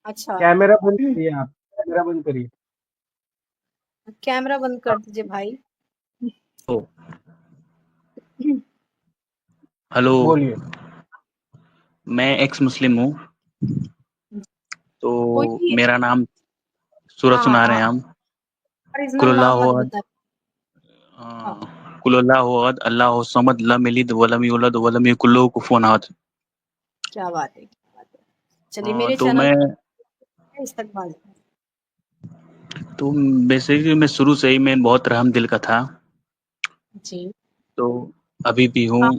अच्छा। कैमरा बंद करिए आप, कैमरा बंद करिए। कैमरा बंद कर दीजिए भाई। तो हेलो। बोलिए। मैं एक्स मुस्लिम हूँ। तो कोई। मेरा नाम सूरज हाँ हाँ सुना रहे हाँ। हैं हम। ओरिजिनल नाम कुल्लाह मत अहद, बताइए। हाँ। कुल्लाह अहद, अल्लाह समद, लम यलिद वलम यूलद वलम यकुल लहू कुफुवन अहद। क्या बात है, क्या बात है। चलिए मेरे तो चैनल मैं पे इस्तकबाल है। तो बेसिकली मैं शुरू से ही मैं बहुत रहम दिल का था। जी। तो अभी भी हूँ। हाँ।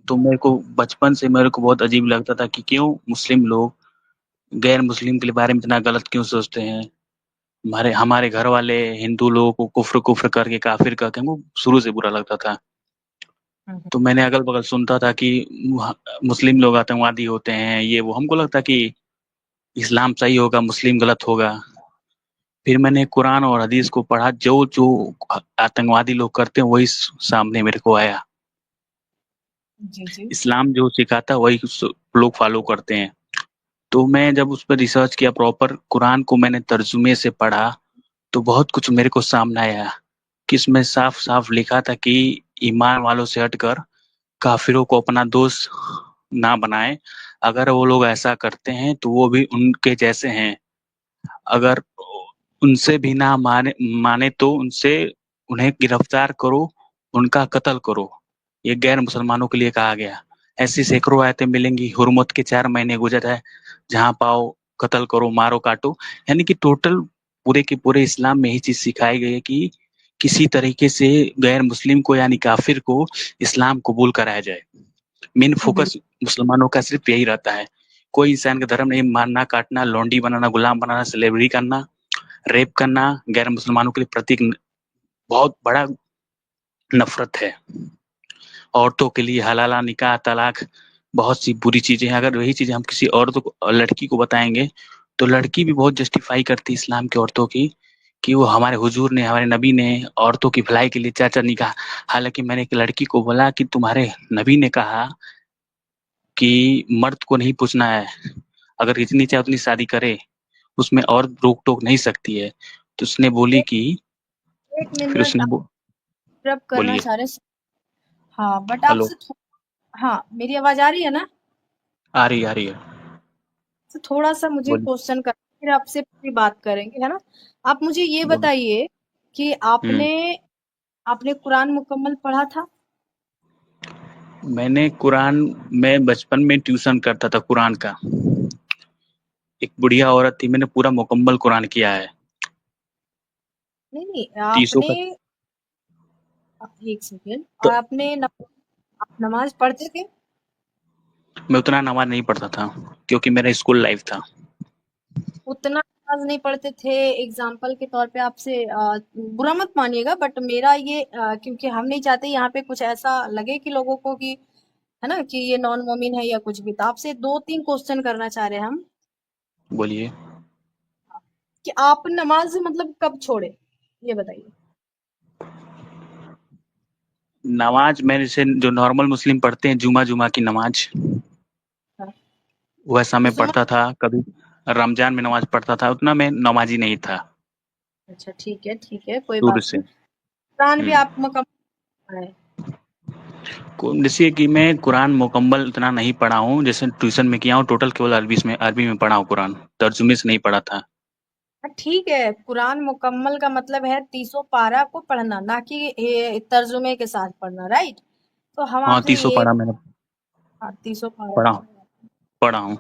तो मेरे को बचपन से मेरे को बहुत अजीब लगता था कि क्यों मुस्लिम लोग गैर मुस्लिम के बारे में इतना गलत क्यों सोचते हैं। हमारे हमारे घर वाले हिंदू लोगों को कुफ्र कुफ्र करके काफिर करके हमको शुरू से बुरा लगता था। हम्म, तो मैंने अगल बगल सुनता था कि मुस्लिम लोग आतंकवादी होते हैं, ये वो हमको लगता कि इस्लाम सही होगा मुस्लिम गलत होगा। फिर मैंने कुरान और हदीस को पढ़ा, जो जो आतंकवादी लोग करते हैं वही सामने मेरे को आया। जी जी। इस्लाम जो सिखाता है वही लोग फॉलो करते हैं। तो मैं जब उस पर रिसर्च किया, प्रॉपर कुरान को मैंने तर्जुमे से पढ़ा, तो बहुत कुछ मेरे को सामने आया कि इसमें साफ साफ लिखा था कि ईमान वालों से हटकर काफिरों को अपना दोस्त ना बनाए। अगर वो लोग ऐसा करते हैं तो वो भी उनके जैसे हैं। अगर उनसे भी ना माने माने तो उनसे उन्हें गिरफ्तार करो, उनका कत्ल करो। ये गैर मुसलमानों के लिए कहा गया। ऐसी सैकड़ों आयतें मिलेंगी। हुर्मत के 4 महीने गुजर है, जहां पाओ कत्ल करो, मारो काटो। यानी कि टोटल पूरे के पूरे इस्लाम में यही चीज सिखाई गई है कि किसी तरीके से गैर मुस्लिम को यानी काफिर को इस्लाम कबूल कराया जाए। मेन बिल्कुल। फोकस मुसलमानों का सिर्फ यही रहता है। कोई इंसान का धर्म नहीं, मारना काटना, लौंडी बनाना, गुलाम बनाना, स्लेवरी करना, रेप करना गैर मुसलमानों के लिए प्रतीक बहुत बड़ा नफरत है। औरतों के लिए हलाला, निकाह, तलाक, बहुत सी बुरी चीजें हैं। अगर वही चीजें हम किसी औरत को, लड़की को बताएंगे, तो लड़की भी बहुत जस्टिफाई करती है इस्लाम के औरतों की कि वो हमारे हुजूर ने, हमारे नबी ने औरतों की भलाई के लिए चार चार निकाह। हालांकि मैंने एक लड़की को बोला कि तुम्हारे नबी ने कहा कि मर्द को नहीं पूछना है, अगर जितनी चाहे उतनी शादी करे, उसमें और रोक टोक नहीं सकती है। तो उसने बोली एक कि एक फिर मिनट उसने आप इंटरप्ट करना बोलिए। चाह रहे हैं। हाँ बट हेलो। आपसे हाँ मेरी आवाज आ रही है ना। आ रही है। तो थोड़ा सा मुझे बोलिए। क्वेश्चन कर फिर आपसे पूरी बात करेंगे, है ना। आप मुझे ये बोलिए। बताइए कि आपने आपने कुरान मुकम्मल पढ़ा था। मैंने कुरान में बचपन में ट्यूशन करता था कुरान का। एक बुढ़िया औरत थी, मैंने पूरा मुकम्मल कुरान किया है। नहीं नहीं तीसों आपने का। एक सेकेंड। तो आपने आप नमाज पढ़ते थे। मैं उतना नमाज नहीं पढ़ता था क्योंकि मेरा स्कूल लाइफ था। उतना नमाज नहीं पढ़ते थे। एग्जाम्पल के तौर पे आपसे बुरा मत मानिएगा बट मेरा ये क्योंकि हम नहीं चाहते यहाँ पे कुछ ऐसा लगे कि लोगों को कि है ना कि ये नॉन मोमिन है या कुछ भी। तो आपसे दो तीन क्वेश्चन करना चाह रहे हैं हम बोलिए। कि आप नमाज मतलब कब छोड़े, ये बताइए। नमाज मेरे से जो नॉर्मल मुस्लिम पढ़ते हैं, जुमा जुमा की नमाज, हाँ, वैसा मैं जुमा। पढ़ता था। कभी रमजान में नमाज पढ़ता था, उतना मैं नमाजी नहीं था अच्छा ठीक है कोई शुरू बात से। नहीं। कुरान भी आप मुकम्मल पढ़े। जैसे कि मैं कुरान मुकम्मल इतना नहीं पढ़ा हूँ, जैसे ट्यूशन में किया हूँ टोटल, केवल अरबी में पढ़ा हूँ कुरान, तर्जुमे से नहीं पढ़ा था। हाँ, ठीक है। कुरान मुकम्मल का मतलब है तीसों पारा को पढ़ना, ना कि तर्जुमे के साथ पढ़ना, राइट। तो हम हाँ, आपसे तीसों ये पढ़ा मैंने। हाँ, तीसों पारा पढ़ा पढ़ना पढ़ा हूँ।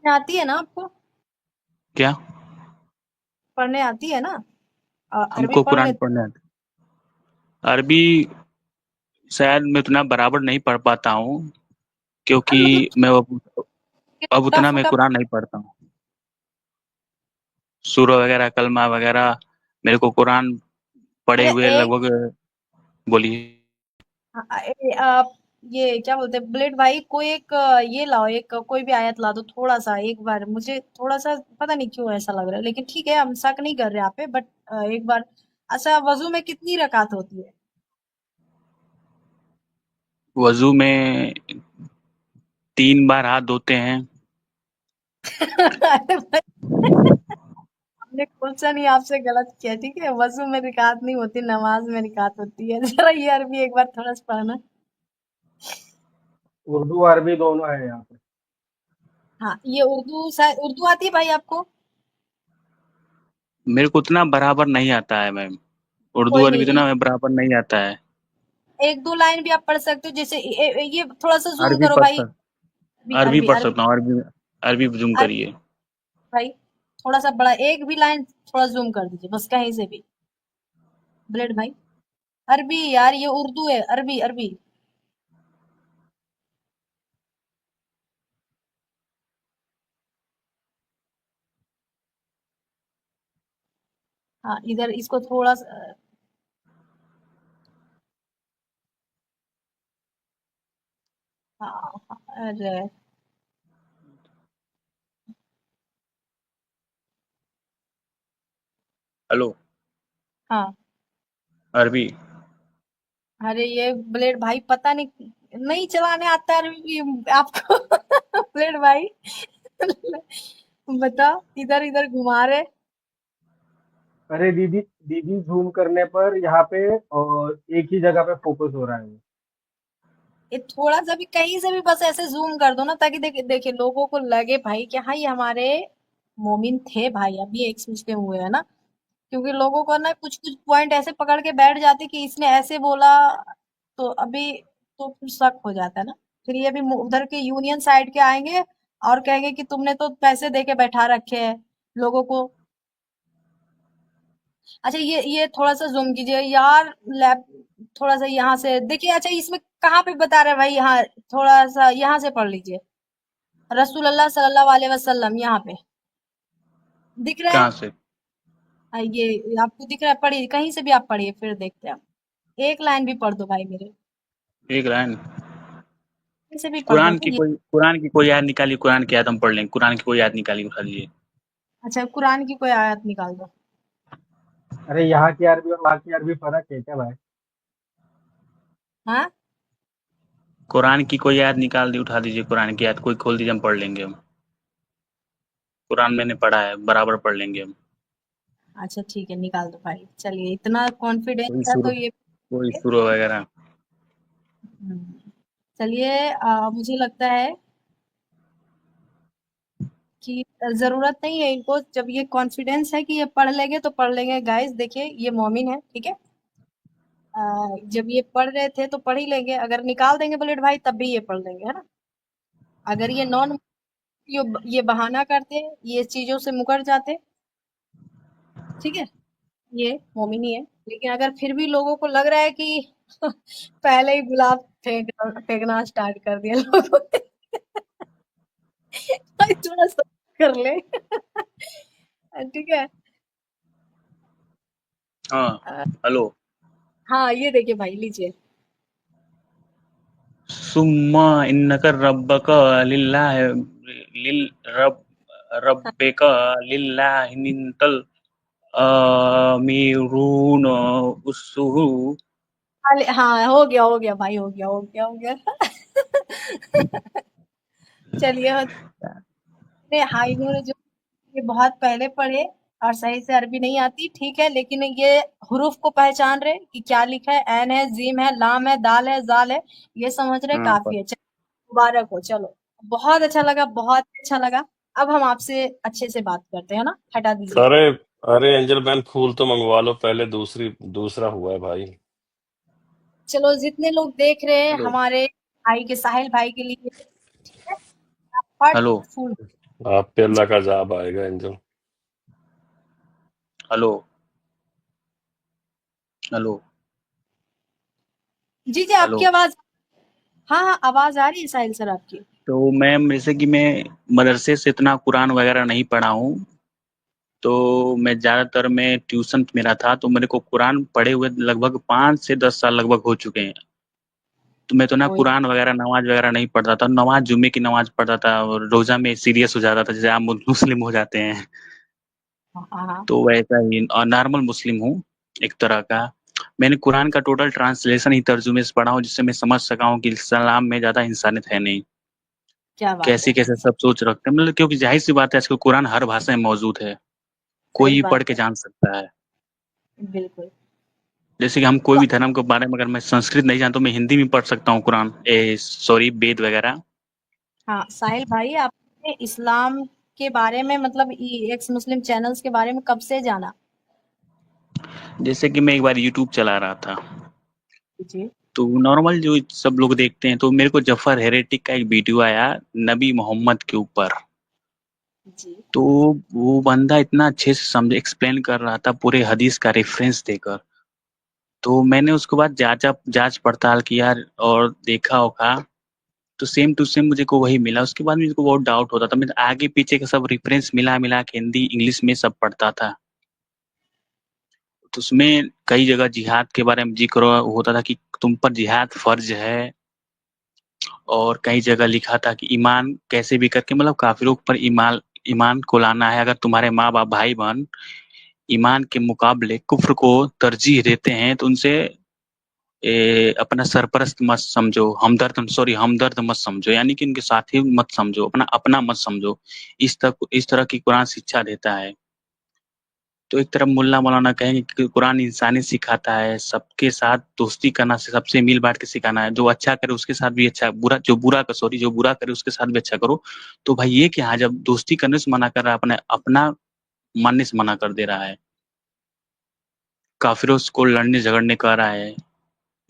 आती है ना आपको। क्या? पढ़ने आती है ना। अरबी हमको पढ़ कुरान लेते। पढ़ने अरबी शायद मैं उतना बराबर नहीं पढ़ पाता हूँ, हाँ, क्योंकि मतलब मैं अब टूटा उतना मैं फूटा। कुरान नहीं पढ़ता हूँ। सूरह वगैरह, कलमा वगैरह, मेरे को कुरान पढ़े अरे हुए एक लगभग। बोलिए। ये क्या बोलते हैं बुलेट भाई, कोई एक ये लाओ, एक कोई भी आयत ला दो थोड़ा सा एक बार। मुझे थोड़ा सा पता नहीं क्यों ऐसा लग रहा है, लेकिन ठीक है हम शक नहीं कर रहे यहाँ पे बट एक बार। अच्छा, वजू में कितनी रकात होती है। वजू में 3 बार हाथ धोते हैं। अरे भाई, हमने क्वेश्चन ही आपसे गलत किया, ठीक है? वज़ू में रिकात नहीं होती, नमाज में रिकात होती है। ज़रा ये अरबी एक बार थोड़ा सा पढ़ना। उर्दू अरबी दोनों है यहाँ पे। हाँ, ये उर्दू शायद उर्दू आती है भाई आपको? मेरे को उतना बराबर नहीं आता है मैम, उर्दू कोई अरबी नहीं, इतना मैं बराबर नहीं आता है। 1-2 लाइन भी आप पढ़ सकते हो, जैसे ये थोड़ा-सा ज़ूम अरबी करो पढ़ भाई। सक अरबी, अरबी अरबी, पढ़ अरबी, सकता हूँ, अरबी अरबी ज़ूम अरबी करिए। भाई, थोड़ा-सा बड़ा एक भी लाइन थोड़ा ज़ूम कर दीजिए, बस कहीं से भी। ब्लेड भाई, अरबी यार, ये उर्दू है, अरबी, अरबी। हाँ, इधर इसको थोड़ा-सा हाँ, हाँ, अरे! हेलो, हाँ। अरबी। अरे ये ब्लेड भाई पता नहीं नहीं चलाने आता है अरबी आपको। ब्लेड भाई, बताओ, इधर इधर घुमा रहे। अरे दीदी, दीदी ज़ूम करने पर यहाँ पे एक ही जगह पे फ़ोकस हो रहा है। ये थोड़ा सा भी कहीं से भी बस ऐसे जूम कर दो ना, ताकि देखिए देखिए लोगों को लगे भाई कि हाँ ये हमारे मोमिन थे भाई, अभी एक्स मुस्लिम हुए है ना। क्योंकि लोगों को ना कुछ कुछ पॉइंट ऐसे पकड़ के बैठ जाते कि इसने ऐसे बोला, तो अभी तो फिर शक हो जाता है ना। फिर ये भी उधर के यूनियन साइड के आएंगे और कहेंगे कि तुमने तो पैसे दे के बैठा रखे हैं लोगों को। अच्छा ये थोड़ा सा जूम कीजिए यार, लैप थोड़ा सा यहाँ से देखिए। अच्छा इसमें कहाँ पे बता रहे हैं भाई, यहाँ थोड़ा सा यहाँ से पढ़ लीजिए। रसूलुल्लाह सल्लल्लाहु अलैहि वसल्लम यहाँ पे दिख रहा है। कहाँ से? ये आपको दिख रहा है, पढ़िए कहीं से भी आप पढ़िए, फिर देखते हैं हम। एक लाइन भी पढ़ दो भाई मेरे, एक लाइन। कहीं से भी पढ़ दो तो ये। कुरान की कोई आयत निकालिए, कुरान की आयत हम पढ़ लेंगे, कुरान की कोई आयत निकालिए, उठा लीजिए। अच्छा कुरान की कोई आयत निकाल दो। अरे यहाँ की अरबी और वहाँ की अरबी फ़र्क है क्या भाई? हाँ कुरान की कोई आयत निकाल दी, उठा दीजिए, कुरान की आयत कोई खोल दीजिए, हम पढ़ लेंगे हम। कुरान मैंने पढ़ा है, बराबर पढ़ लेंगे हम। अच्छा ठीक है, निकाल दो भाई, चलिए इतना कॉन्फिडेंस कोई है शुरू तो ये। कोई शुरू वगैरह। चलिए मुझे लगता है कि ज़रूरत नहीं है इनको, जब ये कॉन्फिडेंस है कि ये पढ़ लेंगे तो पढ़ लेंगे। गाइस देखिए ये मोमिन है, ठीक है। अ, जब ये पढ़ रहे थे तो पढ़ ही लेंगे, अगर निकाल देंगे बुलेट भाई तब भी ये पढ़ लेंगे, है ना। अगर ये नॉन ये बहाना करते, ये चीजों से मुकर जाते, ठीक है, ये मोमिन ही है। लेकिन अगर फिर भी लोगों को लग रहा है कि पहले ही गुलाब फेंकना स्टार्ट कर दिया लोगों ने, भाई थोड़ा सा कर ले। ठीक है। हाँ। अ, हेलो। हाँ ये देखिए भाई, लीजिए। सुम्मा इन्नका रब्बका लिल्लाह लिल रब रब्बिका लिल्लाहि मिनतल आमिरून उसहु। हाँ हो गया भाई, हो गया, हो गया, हो गया। चलिए हाँ इन्होंने जो ये बहुत पहले पढ़े और सही से अरबी नहीं आती, ठीक है, लेकिन ये हुरूफ को पहचान रहे कि क्या लिखा है, ऐन है, जीम है, लाम है, दाल है, जाल है, ये समझ रहे, हाँ, काफी है। चलो मुबारक हो, चलो बहुत अच्छा लगा, बहुत अच्छा लगा। अब हम आपसे अच्छे से बात करते हैं ना, हटा दीजिए। अरे अरे एंजल मैन, फूल तो मंगवा लो पहले, दूसरा हुआ है भाई। चलो जितने लोग देख रहे हैं हेलो। हमारे भाई के, साहिल भाई के लिए, ठीक है, आप फट हेलो। फूल। आप पे जी अल्लाह का अजाब आएगा एंजल। हेलो। हेलो। जी जी, हेलो। आपकी आवाज, हाँ हाँ आवाज आ रही है साहिल सर आपकी। तो मैम, जैसे कि मैं मदरसे से इतना कुरान वगैरह नहीं पढ़ा हूँ, तो मैं ज़्यादातर मैं ट्यूशन मेरा था, तो मेरे को कुरान पढ़े हुए लगभग 5 से 10 साल लगभग हो चुके हैं। तो मैं तो ना कोई कुरान वगैरह, नमाज वगैरह नहीं पढ़ता था। नमाज जुम्मे की नमाज पढ़ता था और रोज़ा में सीरियस हो जाता था, जैसे आम मुस्लिम हो जाते हैं। हाँ हाँ हाँ। तो वैसा ही नॉर्मल मुस्लिम हूँ, एक तरह का। मैंने कुरान का टोटल ट्रांसलेशन ही तर्जुमे से पढ़ा हूँ, जिससे मैं समझ सका हूँ कि इस्लाम में ज़्यादा इंसानियत है नहीं। क्या बात है! कैसे-कैसे सब सोच रखते हैं, मतलब क्योंकि ज़ाहिर-सी बात है आजकल कुरान हर भाषा में मौजूद है, कोई सही भी बात पढ़ के है। जान सकता है। बिल्कुल। जैसे कि हम कोई तो भी धर्म के बारे में अगर मैं संस्कृत नहीं जानता हूँ, मैं हिंदी में पढ़ सकता हूँ कुरान सॉरी वेद वगैरह। हाँ, साहिल भाई आपने इस्लाम के बारे में मतलब एक्स मुस्लिम चैनल्स के बारे में कब से जाना? जैसे कि मैं एक बार यूट्यूब चला रहा था, जी, तो नॉर्मल जो सब लोग देखते हैं, तो मेरे को जफर हेरेटिक का एक वीडियो आया नबी मोहम्मद के ऊपर। जी। तो वो बंदा इतना अच्छे से समझ एक्सप्लेन कर रहा था पूरे हदीस का रेफरेंस देकर। तो मैंने उसके बाद जांच पड़ताल किया और देखा होगा, तो सेम टू सेम मुझे को वही मिला। उसके बाद मुझे को बहुत डाउट होता था, मैं आगे पीछे का सब रेफरेंस मिला के हिंदी इंग्लिश में सब पढ़ता था। तो उसमें कई जगह जिहाद के बारे में जिक्र होता था कि तुम पर जिहाद फर्ज है, और कई जगह लिखा था कि ईमान कैसे भी करके मतलब काफिरों पर ईमान ईमान को लाना है। अगर तुम्हारे माँ बाप भाई बहन ईमान के मुकाबले कुफ्र को तरजीह देते हैं, तो उनसे अपना सरपरस्त मत समझो, हमदर्द मत समझो, यानी कि उनके साथी मत समझो, अपना अपना मत समझो। इस तरह की कुरान शिक्षा देता है। तो एक तरफ मुल्ला मौलाना कहेंगे कि कुरान इंसानियत सिखाता है, सबके साथ दोस्ती करना, से सबसे मिल बांट के सिखाना है, जो अच्छा करे उसके साथ भी अच्छा, जो बुरा करे उसके साथ भी अच्छा करो। तो भाई ये क्या है, जब दोस्ती करने से मना कर रहा है, अपने अपना मानने से मना कर दे रहा है, काफिरों को लड़ने झगड़ने कह रहा है,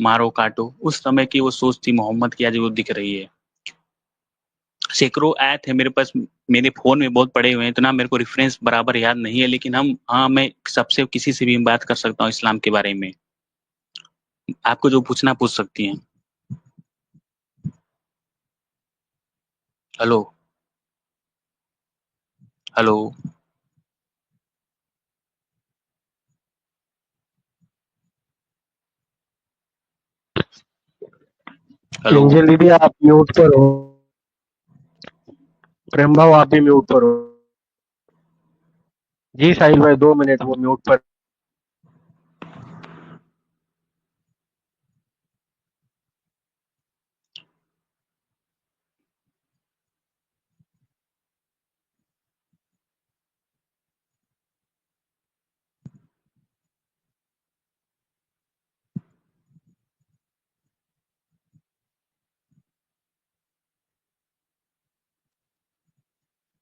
मारो काटो। उस समय की वो सोच थी मोहम्मद की, आज वो दिख रही है। सैकड़ों आयत है मेरे पास, मेरे फ़ोन में बहुत पड़े हुए हैं, इतना मेरे को रेफ़रेंस बराबर याद नहीं है, लेकिन मैं सबसे किसी से भी बात कर सकता हूँ इस्लाम के बारे में। आपको जो पूछना पूछ सकती हैं। Hello, hello, hello. एंजल दीदी आप म्यूट पर हो। प्रेम भाव आप भी म्यूट पर हो। जी साहिल भाई 2 मिनट वो म्यूट पर।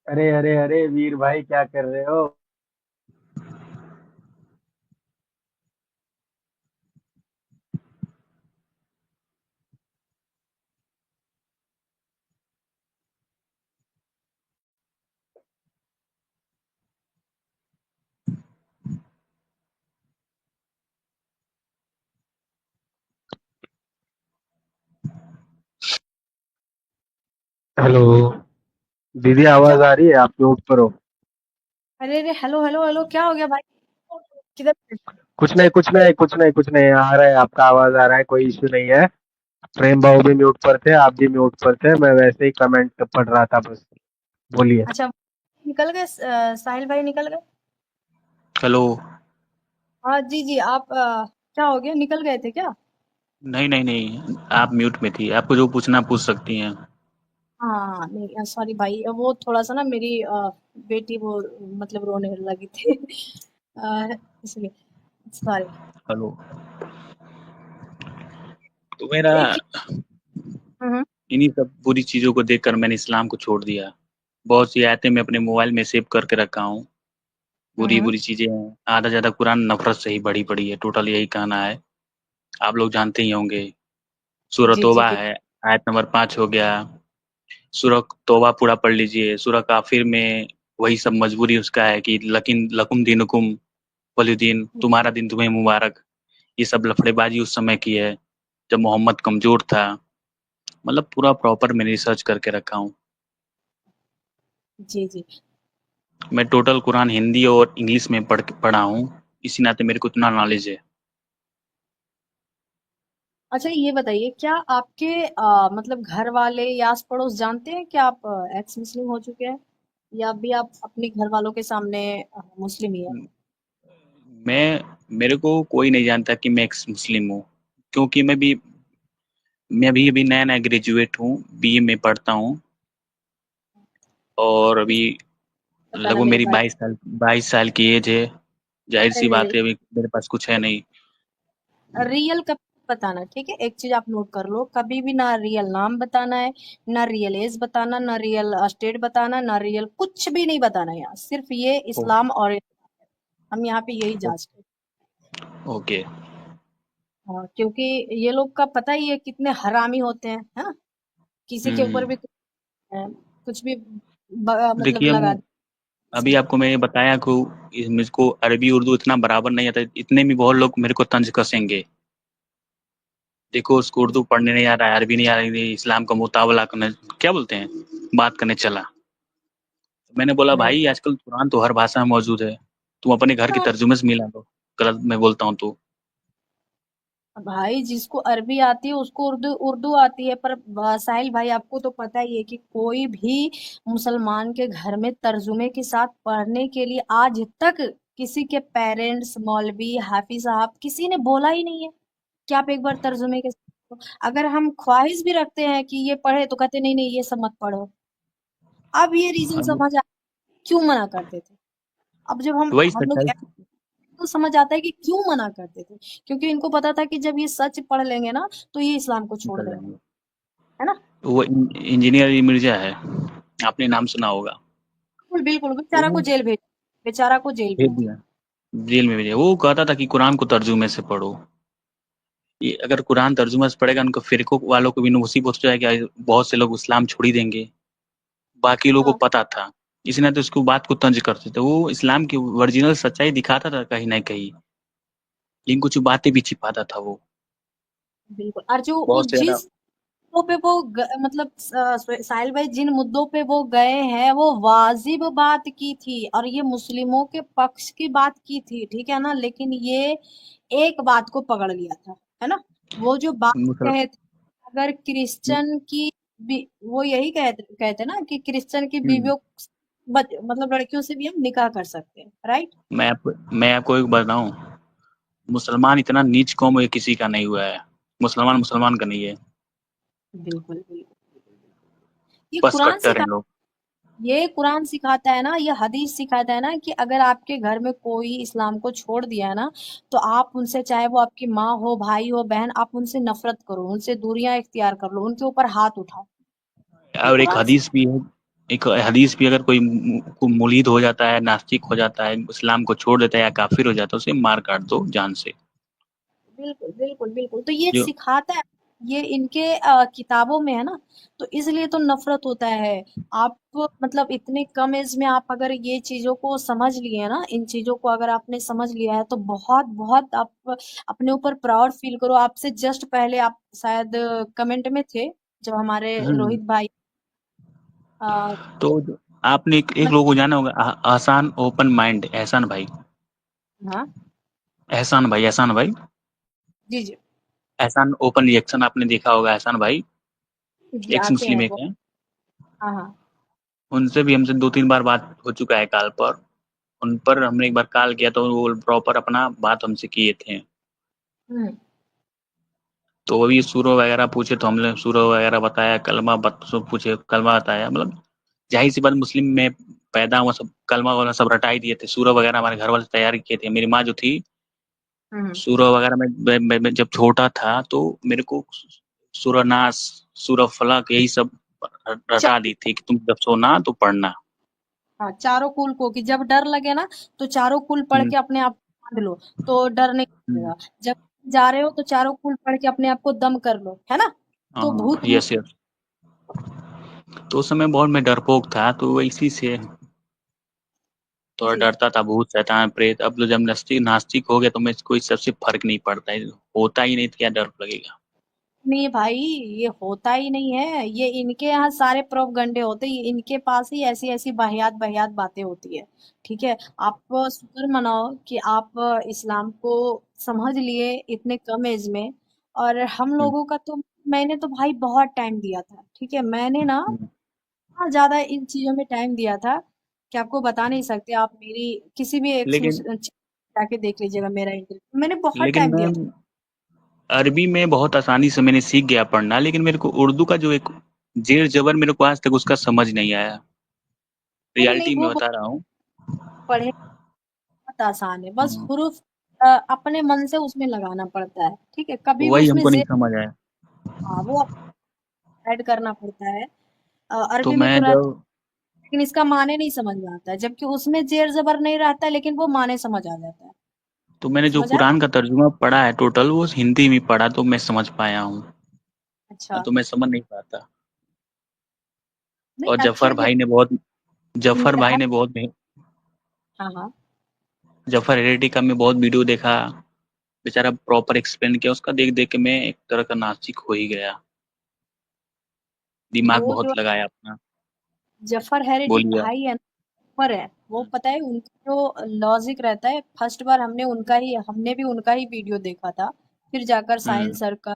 अरे अरे अरे वीर भाई क्या कर रहे हो? हेलो दीदी क्या? आवाज आ रही है? आप म्यूट पर हो। अरे अरे, हेलो हेलो हेलो, क्या हो गया भाई? किधर थे? कुछ नहीं कुछ नहीं कुछ नहीं कुछ नहीं आ रहा है, आपका आवाज आ रहा है, कोई इश्यू नहीं है। प्रेम भाव भी म्यूट पर थे, आप भी म्यूट पर थे, मैं वैसे ही कमेंट पढ़ रहा था बस। बोलिए। अच्छा, निकल गए साहिल भाई निकल गए? हेलो। हाँ जी जी, आप क्या हो गया, निकल गए थे क्या? नहीं, नहीं, नहीं, आप म्यूट में थी। आपको जो पूछना पूछ सकती हैं। हाँ नहीं, सॉरी भाई, वो थोड़ा सा ना मेरी बेटी वो मतलब रोने लगी थी। इसलिए सॉरी। हेलो। तो मेरा एक हम्म इन्हीं सब बुरी चीज़ों को देखकर मैंने इस्लाम को छोड़ दिया। बहुत सी आयतें मैं अपने मोबाइल में सेव करके रखा हूँ। हम्म बुरी-बुरी चीज़ें हैं। आधा से ज़्यादा कुरान नफ़रत से ही भरी पड़ी है। टोटल यही कहना है। आप लोग जानते ही होंगे। सूरह जी जी तौबा है, आयत नंबर 5 हो गया। सूरह तौबा पूरा पढ़ लीजिए। सूरह काफिर में वही सब मजबूरी उसका है कि लकिन लकुम दीनुकुम वलियुद्दीन, तुम्हारा दिन तुम्हें मुबारक। ये सब लफड़ेबाजी उस समय की है, जब मोहम्मद कमज़ोर था। मतलब पूरा प्रॉपर मैंने रिसर्च करके रखा हूँ। जी जी। मैं टोटल कुरान हिंदी और इंग्लिश में पढ़ा हूँ। इसी नाते मेरे को इतना नॉलेज है। अच्छा ये बताइए, क्या आपके मतलब घर वाले या आस पड़ोस जानते हैं कि आप एक्स मुस्लिम हो चुके हैं, या अभी आप अपने घर वालों के सामने मुस्लिम ही है? मेरे को कोई नहीं जानता कि मैं एक्स मुस्लिम हूँ, क्योंकि मैं अभी अभी नया नया ग्रेजुएट हूँ, बीए में पढ़ता हूँ। और अभी बताना लगभग मेरे मेरी भाई। 22 साल की एज है। जाहिर सी अरे बात है, अभी मेरे पास कुछ है नहीं। रियल कभी बताना, ठीक है? एक चीज आप नोट कर लो, कभी भी ना रियल नाम बताना है, ना रियल एज बताना, ना रियल स्टेट बताना, ना रियल कुछ भी नहीं बताना है यहाँ, सिर्फ ये ओ, इस्लाम और हम यहाँ पे यही ओ, जांच करते ओके। हैं। क्योंकि ये लोग का पता ही है कितने हरामी होते हैं, है ना? किसी के ऊपर भी कुछ भी मतलब देखिए, लगा मैं अभी आपको मैंने बताया कि मुझको अरबी उर्दू इतना बराबर नहीं आता, इतने में बहुत लोग मेरे को तंज कसेंगे। देखो, उसको उर्दू पढ़ने नहीं आ रहा है, अरबी नहीं आ रही, इस्लाम का मुतावला करने, क्या बोलते हैं, बात करने चला। मैंने बोला, नहीं। भाई आजकल कुरान तो हर भाषा में मौजूद है, तुम अपने घर के हाँ, तर्जुमे से मिला लो। गलत मैं बोलता हूँ तो। भाई जिसको अरबी आती है उसको उर्दू उर्दू आती है, पर साहिल भाई आपको तो पता ही है कि कोई भी मुसलमान के घर में तर्जुमे के साथ पढ़ने के लिए आज तक किसी के पेरेंट्स, मौलवी, हाफिज साहब किसी ने बोला ही नहीं है कि आप एक बार तर्जुमे के साथ अगर हम ख्वाहिश भी रखते हैं कि ये पढ़े तो कहते नहीं नहीं ये सब मत पढ़ो। अब ये रीजन अब समझ आ क्यों मना करते थे। अब जब वही हम लोग सच्चाई। तो समझ आता है कि क्यों मना करते थे, क्योंकि इनको पता था कि जब ये सच पढ़ लेंगे ना तो ये इस्लाम को छोड़ निकल देंगे, जाएंगे। है ना? वो इंजीनियर मिर्जा है, आपने नाम सुना होगा। बिल्कुल बिल्कुल, बेचारा को वो जेल भेज, बेचारा को जेल भेज भेज दिया। दिया, जेल में भेजा। वो कहता था कि कुरान को तर्जुमे से पढ़ो। ये अगर कुरान तर्जुमा से पढ़ेगा, उनको फिरकों वालों को भी मुसीबत हो जाएगी, बहुत से लोग इस्लाम छोड़ ही देंगे। बाकी लोगों हाँ को पता था, इसलिए तो उसको बात को तंज करते थे। वो इस्लाम की ओरिजिनल सच्चाई दिखाता था कहीं ना कहीं, लेकिन कुछ बातें भी छिपाता था वो। बिल्कुल, और जो वो बहुत से है ना। जिस मुद्दों पे वो मतलब साहिल भाई जिन मुद्दों पे वो गए हैं वो वाजिब बात की थी और ये मुस्लिमों के पक्ष की बात की थी, ठीक है ना? लेकिन ये एक बात को पकड़ लिया था, है ना? वो जो बात मुसल कहे थे, अगर क्रिश्चियन की वो यही कहते कहते ना कि क्रिश्चियन की हम्म, बीवियों मतलब लड़कियों से भी हम निकाह कर सकते हैं, राइट? मैं आपको एक बताऊं, मुसलमान इतना नीच कौम ये किसी का नहीं हुआ है। मुसलमान मुसलमान का नहीं है, बिल्कुल बिल्कुल। ये बस कुरान कट्टर हैं सिखा लोग। ये कुरान सिखाता है ना, ये हदीस सिखाता है ना कि अगर आपके घर में कोई इस्लाम को छोड़ दिया है ना तो आप उनसे, चाहे वो आपकी माँ हो, भाई हो, बहन, आप उनसे नफरत करो, उनसे दूरियां इख्तियार कर लो, उनके ऊपर हाथ उठाओ। ये और एक कुरान हदीस भी है, एक हदीस भी, अगर कोई को मुलीद हो जाता है, नास्तिक हो जाता है, इस्लाम को छोड़ देता है या काफिर हो जाता है, उसे मार काट दो जान से। बिल्कुल बिल्कुल बिल्कुल, तो ये जो सिखाता है, ये इनके किताबों में है ना, तो इसलिए तो नफरत होता है। आप मतलब इतने कम एज में आप अगर ये चीजों को समझ लिए ना, इन चीजों को अगर आपने समझ लिया है तो बहुत बहुत आप अपने ऊपर प्राउड फील करो। आपसे जस्ट पहले आप शायद कमेंट में थे जब हमारे हम्म, रोहित भाई आपने एक लोगों को जाना होगा, आसान ओपन माइंड, एहसान भाई। हाँ एहसान भाई। जी जी एहसान ओपन रिएक्शन आपने देखा होगा, एहसान भाई। जी एक्स आते मुस्लिम हैं एक वो। हैं। हाँ हाँ। उनसे भी हमसे 2-3 बार बात हो चुका है कॉल पर। उन पर हमने एक बार कॉल किया तो वो प्रॉपर अपना बात हमसे किए थे। हम्म तो अभी सूरह वगैरह पूछे तो हमने सूरह वगैरह बताया, कलमा पूछे, कलमा बताया। मतलब जाहिर सी बात, मुस्लिम में पैदा हुआ, सब कलमा वगैरह सब रटा ही दिए थे। सूरह वगैरह हमारे घर वाले तैयार किए थे। मेरी माँ जो थी, हम्म। सूरह वगैरह में मैं जब छोटा था तो मेरे को सूरह नास, सूरह फलक, यही सब रटा दी थी कि तुम जब सोना तो पढ़ना। हाँ, चारों कुल को कि जब डर लगे ना तो चारों कुल पढ़ हम्म, के अपने आप को बांध लो तो डर नहीं हम्म, लगेगा। जब जा रहे हो तो चारों कुल पढ़ के अपने आप को दम कर लो, है ना? तो हाँ, भूत यस यस। तो उस समय बहुत मैं डरपोक था, तो इसी से थोड़ा जी डरता था, भूत शैतान प्रेत। अब तो जब नास्तिक नास्तिक हो गया तो मैं कोई सबसे फर्क नहीं पड़ता है, होता ही नहीं तो क्या डर लगेगा। नहीं भाई, ये होता ही नहीं है, ये इनके यहाँ सारे प्रोपगंडे होते हैं, इनके पास ही ऐसी ऐसी वाहियात वाहियात बातें होती है। ठीक है, आप शुक्र मनाओ कि आप इस्लाम को समझ लिए इतने कम एज में। और हम हम्म, लोगों का तो, मैंने तो भाई बहुत टाइम दिया था, ठीक है? मैंने ना हम्म। हाँ ज्यादा इन चीजों में टाइम दिया था कि आपको बता नहीं सकते। आप मेरी किसी भी एक लेकिन जाके देख लीजिएगा मेरा इंटरव्यू, मैंने बहुत लेकिन टाइम मैं दिया था। अरबी में बहुत आसानी से मैंने सीख गया पढ़ना, लेकिन मेरे को उर्दू का जो एक जेर जबर मेरे को आज तक उसका समझ नहीं आया। नहीं रियलिटी में वो बता रहा हूँ। पढ़े बहुत आसान है, बस हम्म, हुरूफ अपने मन से उसमें लगाना पड़ता है, ठीक है, कभी भी वही उसमें हमको नहीं जे समझ आया। हाँ वो ऐड करना पड़ता है। तो अरबी में तो मैं रहता है, जब लेकिन इसका माने नहीं समझ में आता है, जबकि उसमें जेर जबर नहीं रहता है, लेकिन वो माने समझ आ जाता है। तो मैंने जो समझ आया? कुरान का तर्जुमा पढ़ा है टोटल, वो हिंदी में पढ़ा, तो मैं समझ पाया हूँ। अच्छा। तो मैं समझ नहीं पाता। नहीं और अच्छा किया। जफर भाई हाँ ने बहुत हाँ हाँ। जफर हेरेडी का मैं बहुत वीडियो देखा। बेचारा प्रॉपर एक्सप्लेन किया उसका, देख देख के मैं एक तरह का नास्तिक हो ही गया। दिमाग वो जो बहुत लगाया अपना। जफर हैरेडी बोलिए आप। भाई है ना, पर है वो, पता है उनका जो लॉजिक रहता है, फर्स्ट बार हमने भी उनका ही वीडियो देखा था, फिर जाकर साहिल हम्म। सर का,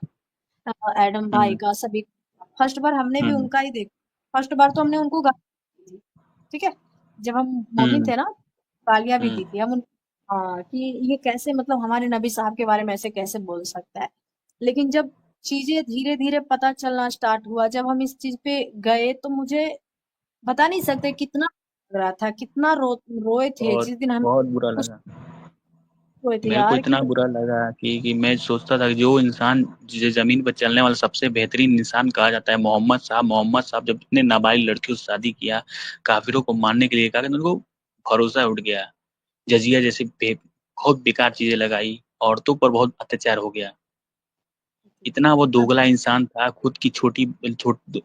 एडम भाई हम्म। का, सभी फर्स्ट बार हमने भी हम्म। उनका ही देखा। फर्स्ट बार तो हमने उनको गाली दी थी, ठीक है, जब हम मोमिन हम्म। थे ना, गालियां भी हम्म। दी थी हम उन हाँ, कि ये कैसे, मतलब हमारे नबी साहब के बारे में ऐसे कैसे बोल सकता है। लेकिन जब चीजें धीरे धीरे पता चलना स्टार्ट हुआ, जब हम इस चीज पे गए, तो मुझे बता नहीं सकते कितना लग रहा था, कितना रोए थे और जिस दिन हम बहुत बुरा कुछ लगा। रोए थे मेरे को यार, कि इतना बुरा लगा कि मैं सोचता था कि जो इंसान जिसे जमीन पर चलने वाला सबसे बेहतरीन इंसान कहा जाता है, मोहम्मद साहब जब इतने नाबालिग लड़कियों से शादी किया, काफिरों को मारने के लिए कहा, कि उनको भरोसा उठ गया। जजिया जैसी बहुत बेकार चीजें लगाई, औरतों पर बहुत अत्याचार हो गया। इतना वो दोगला इंसान था, खुद की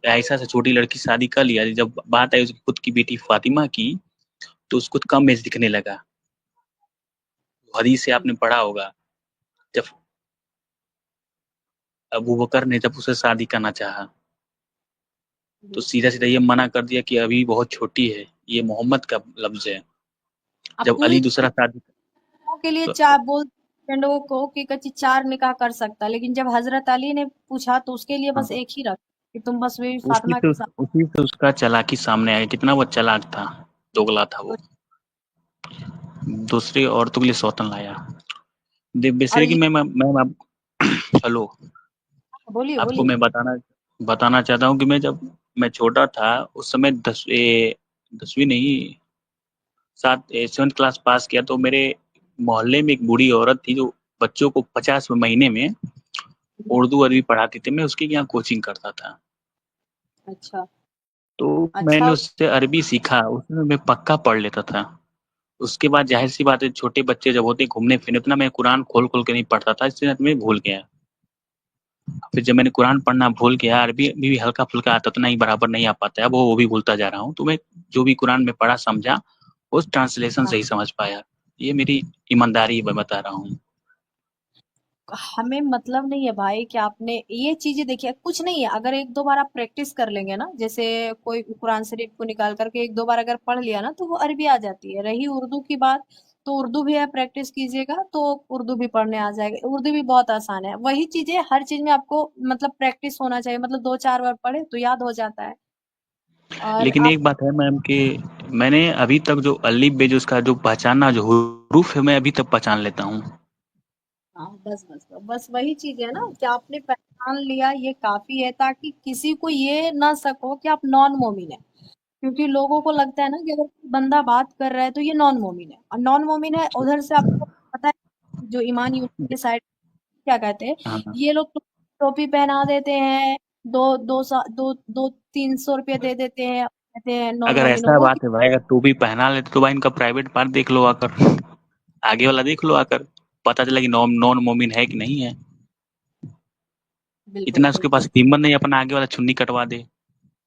ऐसा से छोटी लड़की से शादी कर लिया। जब बात आई उसकी खुद की बेटी फातिमा की, तो उसको कम एज दिखने लगा। हदीस से आपने पढ़ा होगा, जब अबू बकर ने जब उसे शादी करना चाहा, तो सीधा सीधा ये मना कर दिया कि अभी बहुत छोटी है, ये मोहम्मद का लफ्ज है। अब जब पूरी अली दूसरा शादी के लिए तो चार बोल लोगों को कि कच्ची 4 निकाह कर सकता, लेकिन जब हजरत अली ने पूछा तो उसके लिए बस हाँ, एक ही रख, कि तुम बस बीवी फातिमा के साथ। उसी से उसका चालाकी सामने आया, कितना वो चालाक था, दोगला था वो। दूसरी औरतों के लिए सौतन लाया। और बेसिकली ये मैं आप हेलो, बोलिए आपको बोलिए। मैं बताना चाहता हूँ कि मैं छोटा था उस समय, 10वीं नहीं, 7 क्लास पास किया, तो मेरे मोहल्ले में एक बूढ़ी औरत थी जो बच्चों को 50 महीने में उर्दू अरबी पढ़ाती थी। मैं उसके यहाँ कोचिंग करता था। अच्छा तो मैंने अच्छा। उससे अरबी सीखा, उसमें मैं पक्का पढ़ लेता था। उसके बाद जाहिर सी बात है, छोटे बच्चे जब होते घूमने फिरने, उतना मैं कुरान खोल खोल के नहीं पढ़ता था, इसलिए मैं भूल गया। फिर जब मैंने कुरान पढ़ना भूल गया, अरबी भी हल्का फुल्का आता, उतना ही बराबर नहीं आ पाता है, अब वो भी भूलता जा रहा हूँ। तो मैं जो भी कुरान में पढ़ा समझा, उस ट्रांसलेशन से हाँ, ही समझ पाया। ये मेरी ईमानदारी मैं बता रहा हूँ। हमें मतलब नहीं है भाई कि आपने ये चीजें देखी है, कुछ नहीं है, अगर एक दो बार आप प्रैक्टिस कर लेंगे ना, जैसे कोई कुरान शरीफ को निकाल करके एक दो बार अगर पढ़ लिया ना, तो वो अरबी आ जाती है। रही उर्दू की बात, तो उर्दू भी है, प्रैक्टिस कीजिएगा तो उर्दू भी पढ़ने आ जाएगा। उर्दू भी बहुत आसान है, वही चीजें हर चीज में आपको मतलब प्रैक्टिस होना चाहिए, मतलब 2-4 बार पढ़े तो याद हो जाता है। और लेकिन आप एक बात है मैम कि मैंने अभी तक जो अलिफ बे जो उसका जो पहचानना जो हरूफ है, मैं अभी तक पहचान लेता हूँ। हाँ, बस वही चीज है ना, कि आपने पहचान लिया ये काफी है, ताकि किसी को ये ना सको कि आप नॉन मोमिन है। क्योंकि लोगों को लगता है ना कि अगर कोई बंदा बात कर रहा है तो ये नॉन मोमिन है, और नॉन मोमिन है उधर से आपको पता है, जो ईमान यूं के साइड क्या कहते हैं, हाँ, ये लोग तो टोपी पहना देते हैं, दो दो सा दो दो 300 रुपये दे देते हैं, कहते हैं नॉन अगर मोमिन हो ऐसा वो। बात है भाई, अगर टोपी पहना लेते तो भाई इनका प्राइवेट पार्ट देख लो आकर, आगे वाला देख लो आकर, पता चला कि नॉन नॉन मोमिन है कि नहीं है। बिल्कुल इतना उसके बिल्कुल। पास हिम्मत नहीं अपना आगे वाला चुन्नी कटवा दे।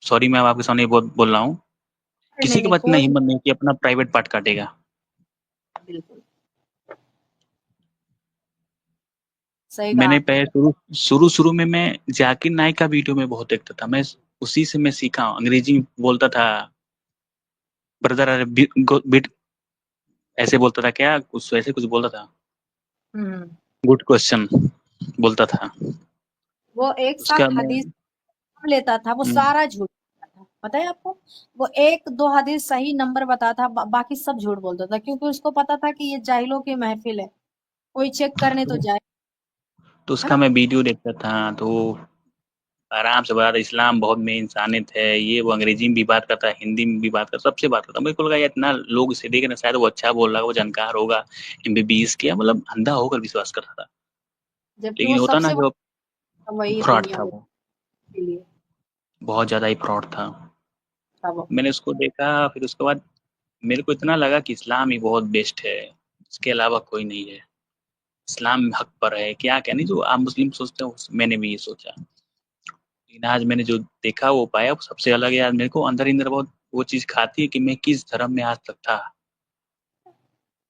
सॉरी मैं आपके सामने बहुत बोल रहा हूँ, अरे नहीं किसी के नहीं, पास इतना कोई हिम्मत नहीं कि अपना प्राइवेट पार्ट काटेगा। बिल्कुल सही कहा मैंने आपने। पहले शुरू शुरू में मैं जाकिर नाइक का वीडियो में बहुत देखता था, मैं उसी से मैं सीखा, अंग्रेजी में बोलता था, ब्रदर अरे बिट ऐसे बोलता था, क्या कुछ ऐसे कुछ बोलता था, हम्म। गुड क्वेश्चन बोलता था। वो एक साथ उसका मैं हदीस लेता था, वो हम्म, सारा झूठ बोलता था, पता है आपको। वो एक दो हदीस सही नंबर बताता था, बाकी सब झूठ बोलता था, क्योंकि उसको पता था कि ये जाहिलों की महफिल है, कोई चेक करने तो तो, जाए, तो है उसका ना। मैं वीडियो देखता था। तो आराम से बता था इस्लाम बहुत में इंसानियत है, ये वो अंग्रेजी में भी बात करता है, हिंदी में भी बात करता, सबसे बात करता। मेरे को लगा यार इतना लोग इसे देख रहे हैं, शायद वो अच्छा बोल रहा है, वो जानकार होगा, एमबीबीएस किया, मतलब अंधा होकर विश्वास कर रहा था। जबकि वो लेकिन होता ना सबसे जो बड़ा वही फ्रॉड दुनिया था में वो, के लिए बहुत ज्यादा ही फ्रॉड था। था वो। मैंने उसको देखा, फिर उसके बाद मेरे को इतना लगा कि इस्लाम ही बहुत बेस्ट है, इसके अलावा कोई नहीं है, इस्लाम हक पर है, क्या क्या नहीं जो आप मुस्लिम सोचते हो, मैंने भी ये सोचा। लेकिन आज मैंने जो देखा वो पाया, वो सबसे अलग है। आज मेरे को अंदर ही अंदर बहुत वो चीज खाती है कि मैं किस धर्म में आज तक था।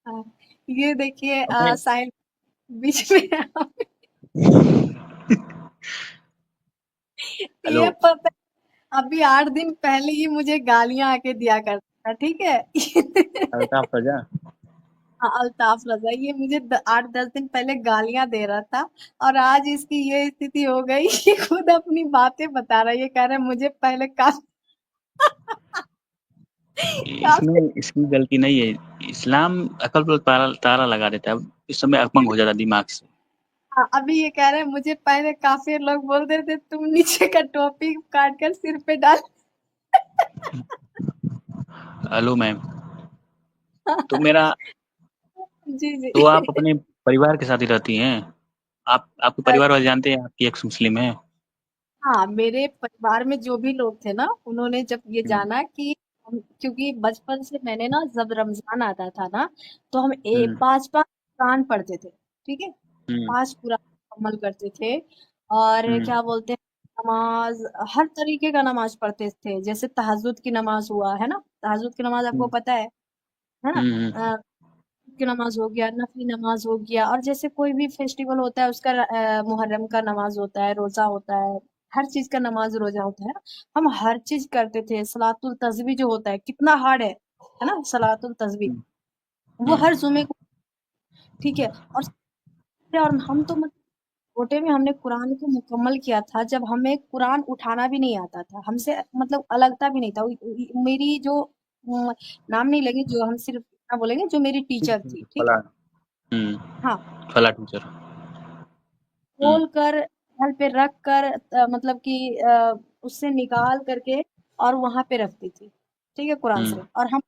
हाँ, ये देखिए हमें साइड बीच में हेलो, ये पता है, अभी 8 दिन पहले ही मुझे गालियां आके दिया करता था, ठीक है। अल्ताफ रजा। हाँ, अल्ताफ रजा ये मुझे 8-10 दिन पहले गालियां दे रहा था, और आज इसकी ये स्थिति हो गई कि खुद अपनी बातें बता रहा है। ये कह रहा है मुझे पहले काफी काफी इसमें इसकी गलती नहीं है, इस्लाम अकल पर ताला ताला लगा देता है, इस समय अपंग हो जाता है दिमाग से। हाँ, अभी ये कह रहे हैं मुझे पहले काफी लोग बोलते थे तुम नीचे का टोपी काट कर सिर पे डाल। हेलो मैम, तो मेरा जी तो जी। आप अपने परिवार के साथ ही रहती हैं? आप आपके परिवार वाले जानते हैं आपकी एक्स मुस्लिम है? हाँ, मेरे परिवार में जो भी लोग थे ना, उन्होंने जब ये हम्म जाना कि क्योंकि बचपन से मैंने ना, जब रमजान आता था ना, तो हम हम्म 5-5 कुरान पढ़ते थे, ठीक है। हम्म 5 कुरान मुकम्मल करते थे। और हम्म क्या बोलते हैं, नमाज, हर तरीके का नमाज पढ़ते थे। जैसे तहज्जुद की नमाज हुआ है ना, तहज्जुद की नमाज आपको हम्म पता है ना। हम्म की नमाज हो गया, नफली नमाज हो गया, और जैसे कोई भी फेस्टिवल होता है उसका, मुहर्रम का नमाज होता है, रोजा होता है, हर चीज का नमाज रोजा होता है। हम हर चीज करते थे। सलातुल तस्बीह जो होता है, कितना हार्ड है ना सलातुल तस्बीह, हम्म वो हम्म हर जुमे को, ठीक है। और हम तो मतलब छोटे में हमने कुरान को मुकम्मल किया था, जब हमें कुरान उठाना भी नहीं आता था, हमसे मतलब अलगता भी नहीं था। मेरी जो नाम नहीं लेंगे, जो हम सिर्फ क्या बोलेंगे, जो मेरी टीचर थी, ठीक है। फला हम्म हाँ, फला टीचर। हम्म खोल कर घर पे रख कर, मतलब कि उससे निकाल करके और वहां पे रखती थी, ठीक है, कुरान हम्म शरीफ। और हम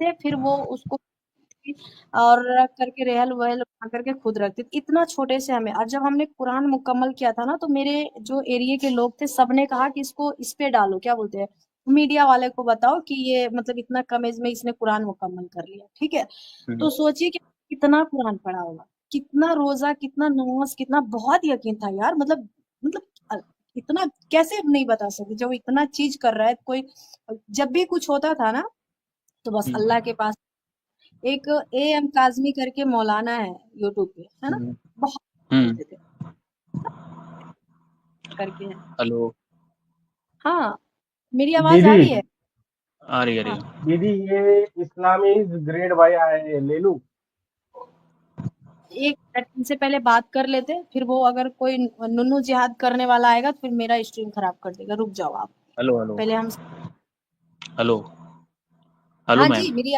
थे, फिर वो उसको और रख करके रेहल वहल बना करके खुद रखती थी, इतना छोटे से हमें। और जब हमने कुरान मुकम्मल किया था ना, तो मेरे जो एरिया के लोग थे, सबने कहा कि इसको इस पे डालो, क्या बोलते हैं, मीडिया वाले को बताओ कि ये मतलब इतना कम एज में इसने कुरान मुकम्मल कर लिया, ठीक है। हम्म तो सोचिए कि कितना कुरान पढ़ा होगा, कितना रोजा, कितना नमाज, कितना, बहुत यकीन था यार। मतलब अ, इतना कैसे नहीं बता सकते, जब वो इतना चीज कर रहा है कोई। जब भी कुछ होता था ना, तो बस हम्म अल्लाह के पास। एक एम काजमी करके मौलाना है यूट्यूब पे, है ना, हम्म बहुत हम्म। बोलते थे करके है। हेलो। हाँ, मेरी आवाज आ दीदी रही है। आ रही हाँ, है। दीदी ये इस्लामीज ग्रेड भाई आए ले लूं? एक मिनट इनसे पहले बात कर लेते, फिर वो अगर कोई नुन्नू जिहाद करने वाला आएगा तो फिर मेरा स्ट्रीम खराब कर देगा। रुक जाओ आप, हेलो हेलो पहले हम। हेलो हेलो हाँ मैम। जी, मेरी।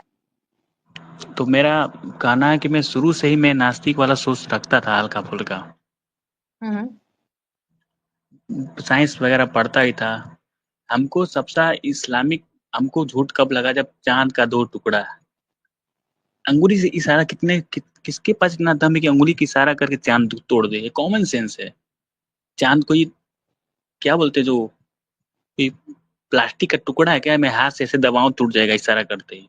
तो मेरा कहना है कि मैं शुरू से ही मैं नास्तिक वाला सोच रखता था, हल्का फुल्का हम्म। साइंस वगैरह पढ़ता ही था। हमको सबसे इस्लामिक हमको झूठ कब लगा, जब चांद का 2 टुकड़ा अंगुली से इशारा, किसके पास इतना दम है कि अंगुली की इशारा करके चांद तोड़ दे? ये कॉमन सेंस है। चांद कोई क्या बोलते हैं, जो कोई प्लास्टिक का टुकड़ा है क्या, मैं हाथ से ऐसे दबाऊं टूट जाएगा इशारा करते ही?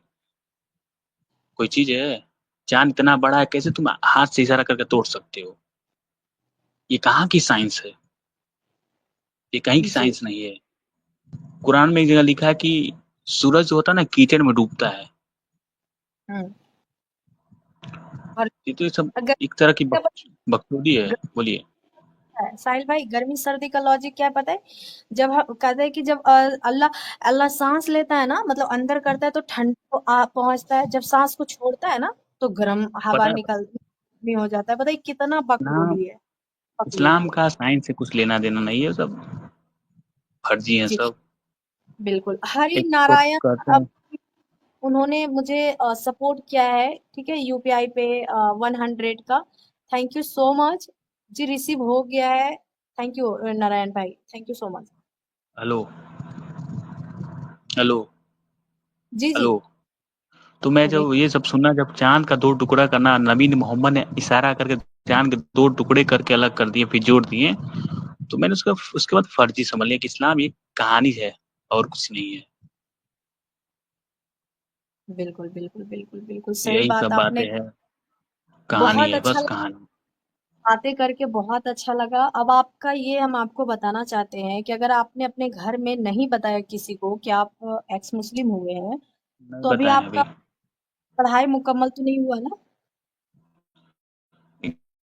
कोई चीज है? चांद इतना बड़ा है, कैसे तुम हाथ से इशारा करके तोड़ सकते हो? ये कहाँ की साइंस है? ये कहीं की जी। साइंस नहीं है। कुरान में एक जगह लिखा है कि सूरज जो होता है ना, कीचड़ में डूबता है। हम्म। और ये तो ये सब अगर एक तरह की बकचोदी है। बोलिए। साहिल भाई, गर्मी सर्दी का लॉजिक क्या है पता है। जब हम कहते हैं कि जब अल्लाह अल्लाह सांस लेता है ना, मतलब अंदर करता है तो ठंड को पहुंचता है, जब सांस को छोड़ता है ना, तो गर्म हवा पता है निकल नहीं हो जाता है। बताइए कितना इस्लाम बकलोली है, बकलोली इस्लाम है। का साइंस से कुछ लेना देना नहीं है, सब फर्जी है जी, सब। बिल्कुल। हरि एक तो नारायण। कहते अब हैं उन्होंने मुझे सपोर्ट किया है, ठीक है, यूपीआई पे 100 का। थैंक यू सो मच जी, रिसीव हो गया है। थैंक यू नारायण भाई, thank you so much. Hello hello जी जी। हेलो। तो मैं वेट। जब ये सब सुना, जब चांद का 2 टुकड़ा करना, नबी मोहम्मद ने इशारा करके चांद के 2 टुकड़े करके अलग कर दिए, फिर जोड़ दिए, तो मैंने उसके बाद फर्जी समझ लिया कि इस्लाम ये कहानी है और कुछ नहीं है। बिल्कुल बिल्कुल बिल्कुल बिल्कुल सही यही बात सब आपने। बातें हैं, कहानी बहुत है, अच्छा बस लगा, कहानी। बातें करके बहुत अच्छा लगा। अब आपका ये हम आपको बताना चाहते हैं कि अगर आपने अपने घर में नहीं बताया किसी को कि आप एक्स मुस्लिम हुए हैं, नहीं तो अभी बताए आपका अभी। पढ़ाई मुकम्मल तो नहीं हुआ ना?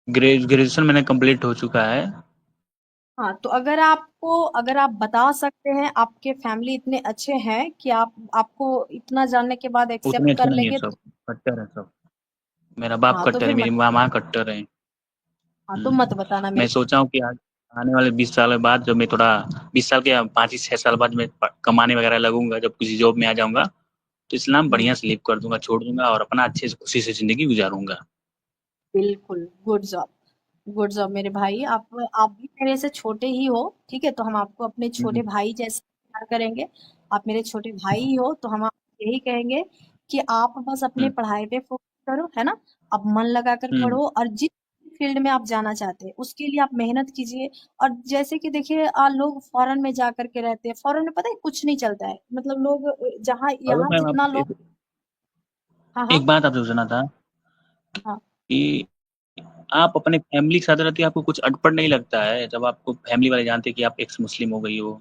ग्रेजुएशन मैंने कंप्लीट हो चुका है। हाँ, तो अगर आप बता सकते हैं, आपके फैमिली इतने अच्छे हैं कि आपको इतना जानने के बाद उतने एक्सेप्ट अच्छे कर नहीं है लेंगे सब, तो कट्टर है सब। मेरा बाप हाँ तो कट्टर है, फिर मेरी मत। माँ कट्टर है। हाँ तो मत बताना मैं मेरे। सोचा हूँ कि आने वाले 20 साल बाद, जब मैं थोड़ा 20 साल के 5 6 साल बाद मैं कमाने वगैरह लगूंगा, जब किसी जॉब में आ जाऊंगा, तो इस्लाम हम्म, बढ़िया से लीव कर दूंगा, छोड़ दूंगा और अपना अच्छे से खुशी से जिंदगी गुजारूंगा। बिल्कुल गुड जॉब, गुड जॉब मेरे भाई। आप भी मेरे से छोटे ही हो, ठीक है, तो हम आपको अपने छोटे हम्म, भाई जैसे प्यार करेंगे। आप मेरे छोटे भाई ही हो, तो हम आपको यही कहेंगे कि आप बस अपने हम्म, पढ़ाई पे फोकस करो, है ना। आप मन लगाकर हम्म। पढ़ो, और जिस फील्ड में आप जाना चाहते हैं उसके लिए आप मेहनत कीजिए। और जैसे कि देखिए, लोग फॉरेन में जा करके रहते हैं, फॉरेन में पता है कुछ नहीं चलता है, मतलब लोग जहाँ हेलो यहाँ मैम, जितना आप लोग। हाँ हाँ एक बात आपसे पूछना था हाँ। कि आप अपने फैमिली के साथ रहती है, आपको कुछ अटपट नहीं लगता है जब आपको फैमिली वाले जानते हैं कि आप एक्स मुस्लिम हो गई हो?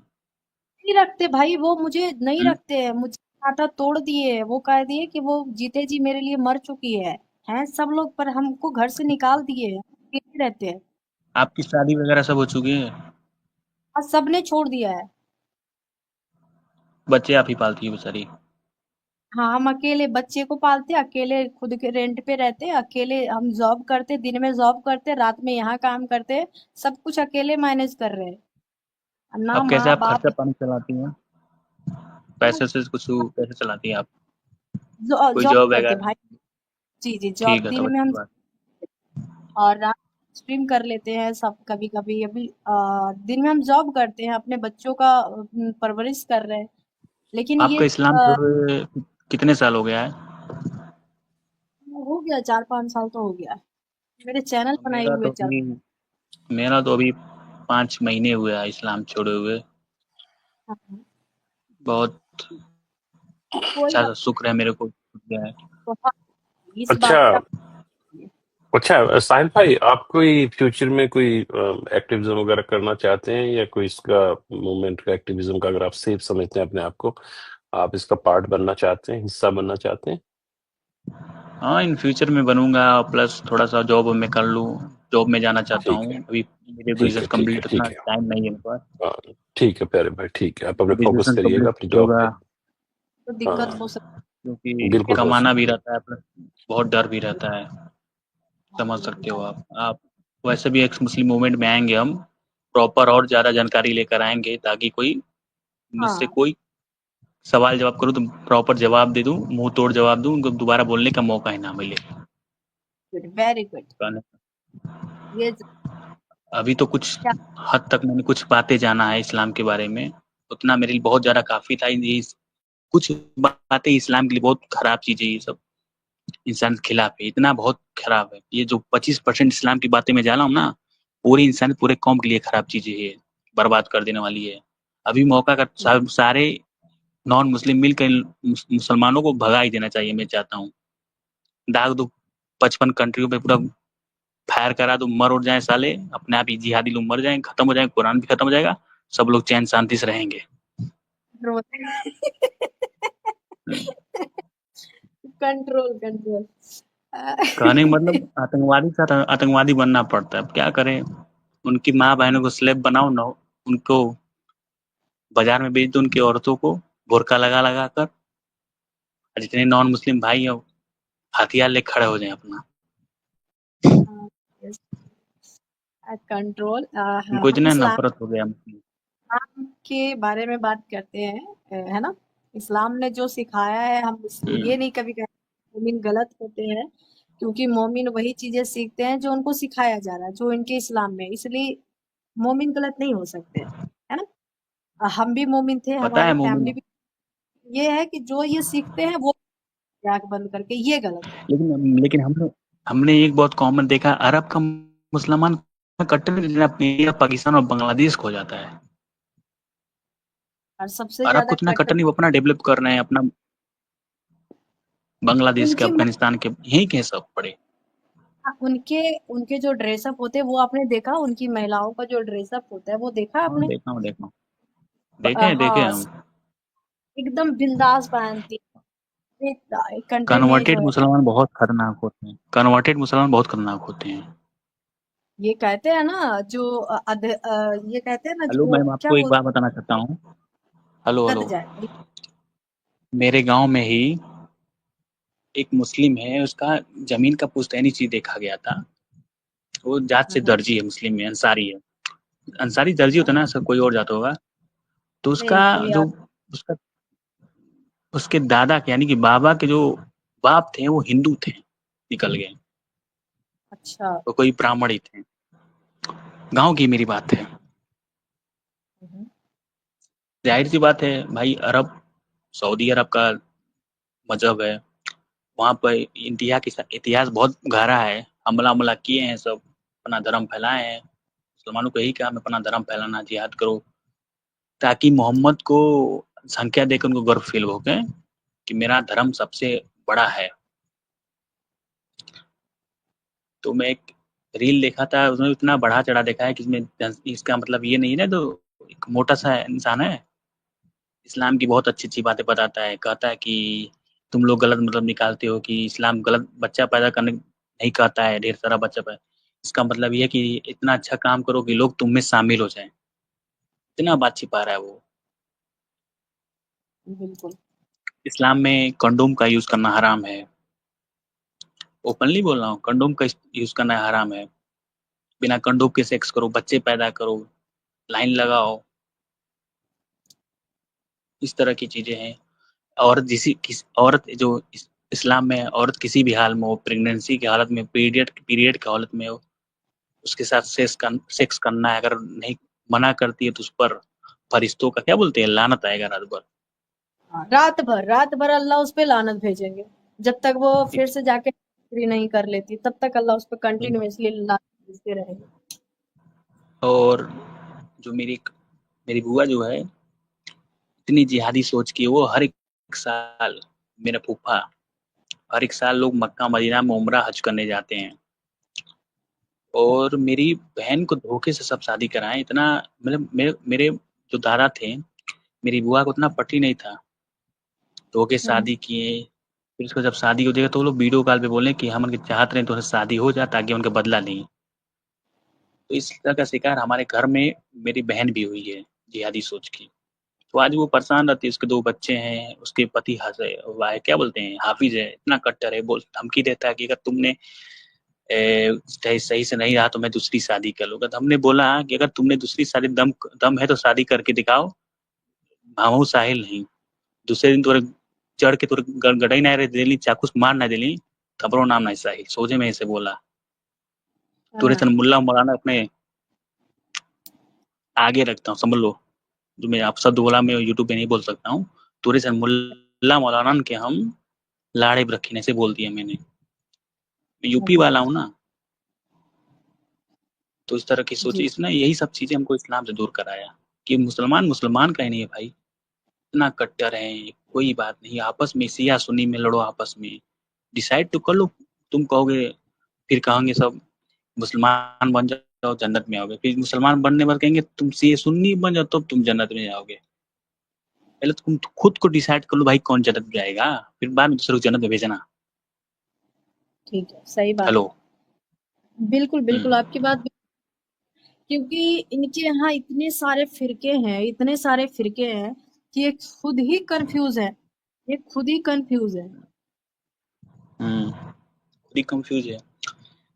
नहीं रखते भाई, वो मुझे नहीं हम्म? रखते हैं, मुझे नाता तोड़ दिए। वो कह दिए कि वो जीते जी मेरे लिए मर चुकी है। हैं सब लोग, पर हमको घर से निकाल दिए हैं, अकेले रहते हैं। आपकी शादी वगैरह सब हो चुकी है? और सबने छोड़ दिया है। बच्चे आप ही पालती है बेचारी? हाँ, हम अकेले बच्चे को पालते, अकेले खुद के रेंट पे रहते, अकेले हम जॉब करते, दिन में जॉब करते, रात में यहाँ काम करते, सब कुछ अकेले मैनेज कर रहे हैं। ना अब कैसे माँ आप बाप। खर्चा पानी चलाती हैं? पैसे से कुछ कैसे चलाती हैं आप? कोई जॉब जॉब करते वगैरह? भाई। जी जी, ठीक जॉब है, तब दिन में अच्छी हम, बात। और रात स्ट्रीम कर लेते हैं सब। कभी कभी अभी दिन में हम जॉब करते हैं, अपने बच्चों का परवरिश कर रहे हैं। लेकिन ये आपका इस्लाम छोड़े कितने साल हो गया है? हो गया 4 5 साल तो हो गया है। मेरे चैनल बनाए मेरा हुए तो चल। अभी मेरा तो अभी 5 महीने हुए हैं इस्लाम छोड़े हुए। हाँ, बहुत कोई अच्छा बात सा शुक्र है मेरे को छूट गया है। नहीं, बहुत इस अच्छा। बात पे आप। अच्छा साहिल भाई, आप कोई फ्यूचर में कोई एक्टिविज्म वगैरह करना चाहते हैं, या कोई इसका मूवमेंट का एक्टिविज्म का, अगर आप सेफ समझते हैं अपने आप को, आप इसका पार्ट बनना चाहते हैं, हिस्सा बनना चाहते हैं? हाँ, इन फ्यूचर में बनूंगा, प्लस थोड़ा सा जॉब में कर लूँ। जॉब में जाना चाहता ठीक हूँ है, अभी। मेरे ठीक है, ग्रेजुएशन ठीक है, कंप्लीट, उतना ठीक है। टाइम नहीं है मेरे पास। हाँ, ठीक है प्यारे भाई, ठीक है, आप अपने फोकस ग्रेजुएशन करिएगा अपनी कंप्लीट जॉब होगा, पे। तो दिक्कत हो हाँ, सकती क्योंकि बिल्कुल हो कमाना भी सकता है। रहता है, प्लस बहुत डर भी रहता है। समझ सकते हो आप वैसे भी एक्स मुस्लिम मूवमेंट में आएंगे हम, प्रॉपर और ज़्यादा जानकारी लेकर आएंगे, ताकि कोई है। मुझसे हाँ, कोई सवाल जवाब करूँ तो प्रॉपर जवाब दे दूँ, मुंह तोड़ जवाब दूँ, उनको दोबारा बोलने का मौका ही ना मिले। Good, very good. ये अभी तो कुछ क्या? हद तक मैंने कुछ बातें जाना है इस्लाम के बारे में, उतना मेरे लिए बहुत ज़्यादा काफ़ी था। ये कुछ बातें इस्लाम के लिए बहुत खराब चीज़ें, ये सब इंसान के खिलाफ है, इतना बहुत खराब है। ये जो 25% इस्लाम की बातें मैं जाना हूँ ना, पूरी इंसान पूरे कौम के लिए खराब चीज़ें है, बर्बाद कर देने वाली है। अभी मौका का सारे नॉन मुस्लिम मिलकर मुसलमानों को भगा ही देना चाहिए, मैं चाहता हूँ। दाग दो 55 कंट्रियों पे पूरा फायर करा दो, मर उड़ जाए साले, अपने आप ही जिहादी लोग मर जाएंगे, खत्म हो जाएंगे, कुरान भी खत्म हो जाएगा, सब लोग चैन शांति से रहेंगे। Control control. कहने का मतलब आतंकवादी के साथ आतंकवादी बनना पड़ता है, अब क्या करें। उनकी माँ बहनों को स्लेब बनाओ ना, उनको बाजार में बेच दो, उनकी औरतों को बुर्का लगा लगा कर, जितने नॉन मुस्लिम भाई हैं हथियार ले खड़े हो जाएं अपना। कंट्रोल। उनको हम इतना इस्लाम नफरत हो गया मुस्लिम। के बारे में बात करते हैं, है ना। इस्लाम ने जो सिखाया है, हम ये नहीं कभी कहते मोमिन गलत होते हैं, क्योंकि मोमिन वही चीजें सीखते हैं जो उनको सिखाया जा रहा है, जो इनके इस्लाम में। इसलिए मोमिन गलत नहीं हो सकते, है ना? हम भी मोमिन थे, पता है हमारी फैमिली मोमिन, भी। ये है कि जो ये सीखते हैं वो आँख बंद करके, ये गलत है। लेकिन हमने एक बहुत कॉमन देखा, अरब का मुसलमान कट्टर अपने इंडिया, पाकिस्तान और बांग्लादेश खो जाता है। और सबसे अरब ज्यादा को इतना कट्टर कट्टर नहीं, वो अपना डेवलप कर रहे हैं, अपना बांग्लादेश के, उनकी अफगानिस्तान के, यहीं के सब पड़े। उनके उनके जो ड्रेसअप होते हैं वो आपने देखा? उनकी महिलाओं का जो ड्रेसअप होता है वो देखा हाँ आपने? देखा हूँ, देखे हाँ, हम। एकदम बिंदास पहनती है। कंट्री में जो कन्वर्टेड है, मुसलमान बहुत खतरनाक होते हैं, कन्वर्टेड मुसलमान बहुत खतरनाक होते हैं। ये कहते हैं ना जो ये कहते हैं ना हेलो, जो मैं क्या आपको एक बोलते बात बताना चाहता हूँ। हेलो हैं, हेलो, कद जाए। मेरे गांव में ही एक मुस्लिम है, उसका जमीन का पुश्तैनी चीज देखा गया था। वो जात से हम्म, दर्जी है, मुस्लिम में अंसारी है। अंसारी दर्जी होता है ना सर, कोई और जात होगा। तो नहीं उसका नहीं, कोई जो, उसका, उसके दादा के यानी कि बाबा के जो बाप थे वो हिंदू थे, निकल गए। अच्छा। वो कोई ब्राह्मण ही थे। गांव की मेरी बात है। हम्म, जाहिर सी बात है भाई, अरब, सऊदी अरब का मजहब है। वहाँ पर इंडिया की इतिहास बहुत गहरा है। हमला हमला किए हैं सब, अपना धर्म फैलाए हैं। मुसलमानों को यही काम है, अपना धर्म फैलाना, जिहाद करो, ताकि मोहम्मद को संख्या देकर उनको गर्व फील हो के कि मेरा धर्म सबसे बड़ा है। तो मैं एक रील देखा था, उसमें इतना बढ़ा चढ़ा देखा है कि इसमें इसका मतलब ये नहीं है ना, तो एक मोटा सा इंसान है, इस्लाम की बहुत अच्छी अच्छी बातें बताता है, कहता है कि तुम लोग गलत मतलब निकालते हो कि इस्लाम गलत बच्चा पैदा करने नहीं कहता है, ढेर सारा बच्चा पैदा। इसका मतलब ये है कि इतना अच्छा काम करो कि लोग तुम में शामिल हो जाएं। इतना बात छिपा रहा है वो। बिल्कुल। इस्लाम में कंडोम का यूज करना हराम है। ओपनली बोल रहा हूँ, कंडोम का यूज करना हराम है। बिना कंडोम के सेक्स करो, बच्चे पैदा करो, लाइन लगाओ, इस तरह की चीजें हैं। औरत औरत जो इस्लाम में, औरत किसी भी हाल में हो, प्रेगनेंसी की हालत में, पीरियड की हालत में हो, उसके साथ सेक्स करना है, अगर नहीं मना करती है तो उस पर फरिश्तों का क्या बोलते हैं, लानत आएगा रात भर। हाँ, रात भर अल्लाह उस पे लानत भेजेंगे। जब तक वो फिर से जाके फ्री नहीं कर लेती तब तक अल्लाह उस पे कंटिन्यूअसली लानत भेजते रहेंगे। और जो मेरी मेरी बुआ जो है, इतनी जिहादी सोच की है, वो हर एक साल, मेरा फूफा, हर एक साल लोग मक्का मदीना में उम्रा हज करने जाते हैं। और मेरी बहन को धोखे से सब शादी कराएं, इतना मतलब मेरे जो दादा थे, मेरी बुआ को उतना पटी नहीं था, धोखे हम्म, शादी किए। फिर उसको जब शादी हो जाएगा तो वो लोग वीडियो कॉल पे बोले कि हम उनके चाहते रहे तो उनसे शादी हो जाए ताकि उनका बदला लें। तो इस तरह का शिकार हमारे घर में मेरी बहन भी हुई है, जिहादी सोच की। तो आज वो परेशान रहती है, उसके 2 बच्चे हैं, उसके पति वाह क्या बोलते हैं, हाफिज है, इतना कट्टर है, बोल धमकी देता है कि अगर तुमने सही से नहीं रहा तो मैं दूसरी शादी कर लूंगा। तो हमने बोला कि अगर तुमने दूसरी शादी दम दम है तो शादी करके दिखाओ, भावू साहिल नहीं। दूसरे दिन तोरे चढ़ के तोरे गड़ई ना रह देली, चाकू से मार ना देली, खबरों नाम नहीं साहिल, सोझे में ऐसे बोला। तोरे सन हाँ, मुल्ला मौलाना अपने आगे रखता हूँ, समझ लो। जो मैं आप शब्द बोला, मैं यूट्यूब पे नहीं बोल सकता हूँ। तोरे सन मुल्ला मौलाना के हम लाड़े पे रखी, ऐसे बोल दिया मैंने। मैं यूपी वाला बिल्कुल। हूँ ना। तो इस तरह की सोच, जी, इसने यही सब चीजें हमको इस्लाम से दूर कराया कि मुसलमान मुसलमान का ही नहीं है भाई, इतना कट्टर है। कोई बात नहीं, आपस में शिया सुन्नी में लड़ो, आपस में डिसाइड तो कर लो। तुम कहोगे, फिर कहेंगे सब मुसलमान बन जाओ जन्नत में आओगे, फिर मुसलमान बनने पर कहेंगे तुम शिया सुन्नी बन जाओ तो तुम जन्नत में जाओगे। पहले तुम खुद को डिसाइड कर लो भाई कौन जन्नत में जाएगा, फिर बाद में दूसरे को जन्नत में भेजना। ठीक है, सही बात हेलो। है। बिल्कुल, बिल्कुल हम्म। आपकी बात, क्योंकि इनके यहाँ इतने सारे फिरके हैं कि ये खुद ही कंफ्यूज है। ये खुद ही कंफ्यूज है। खुद ही कंफ्यूज है।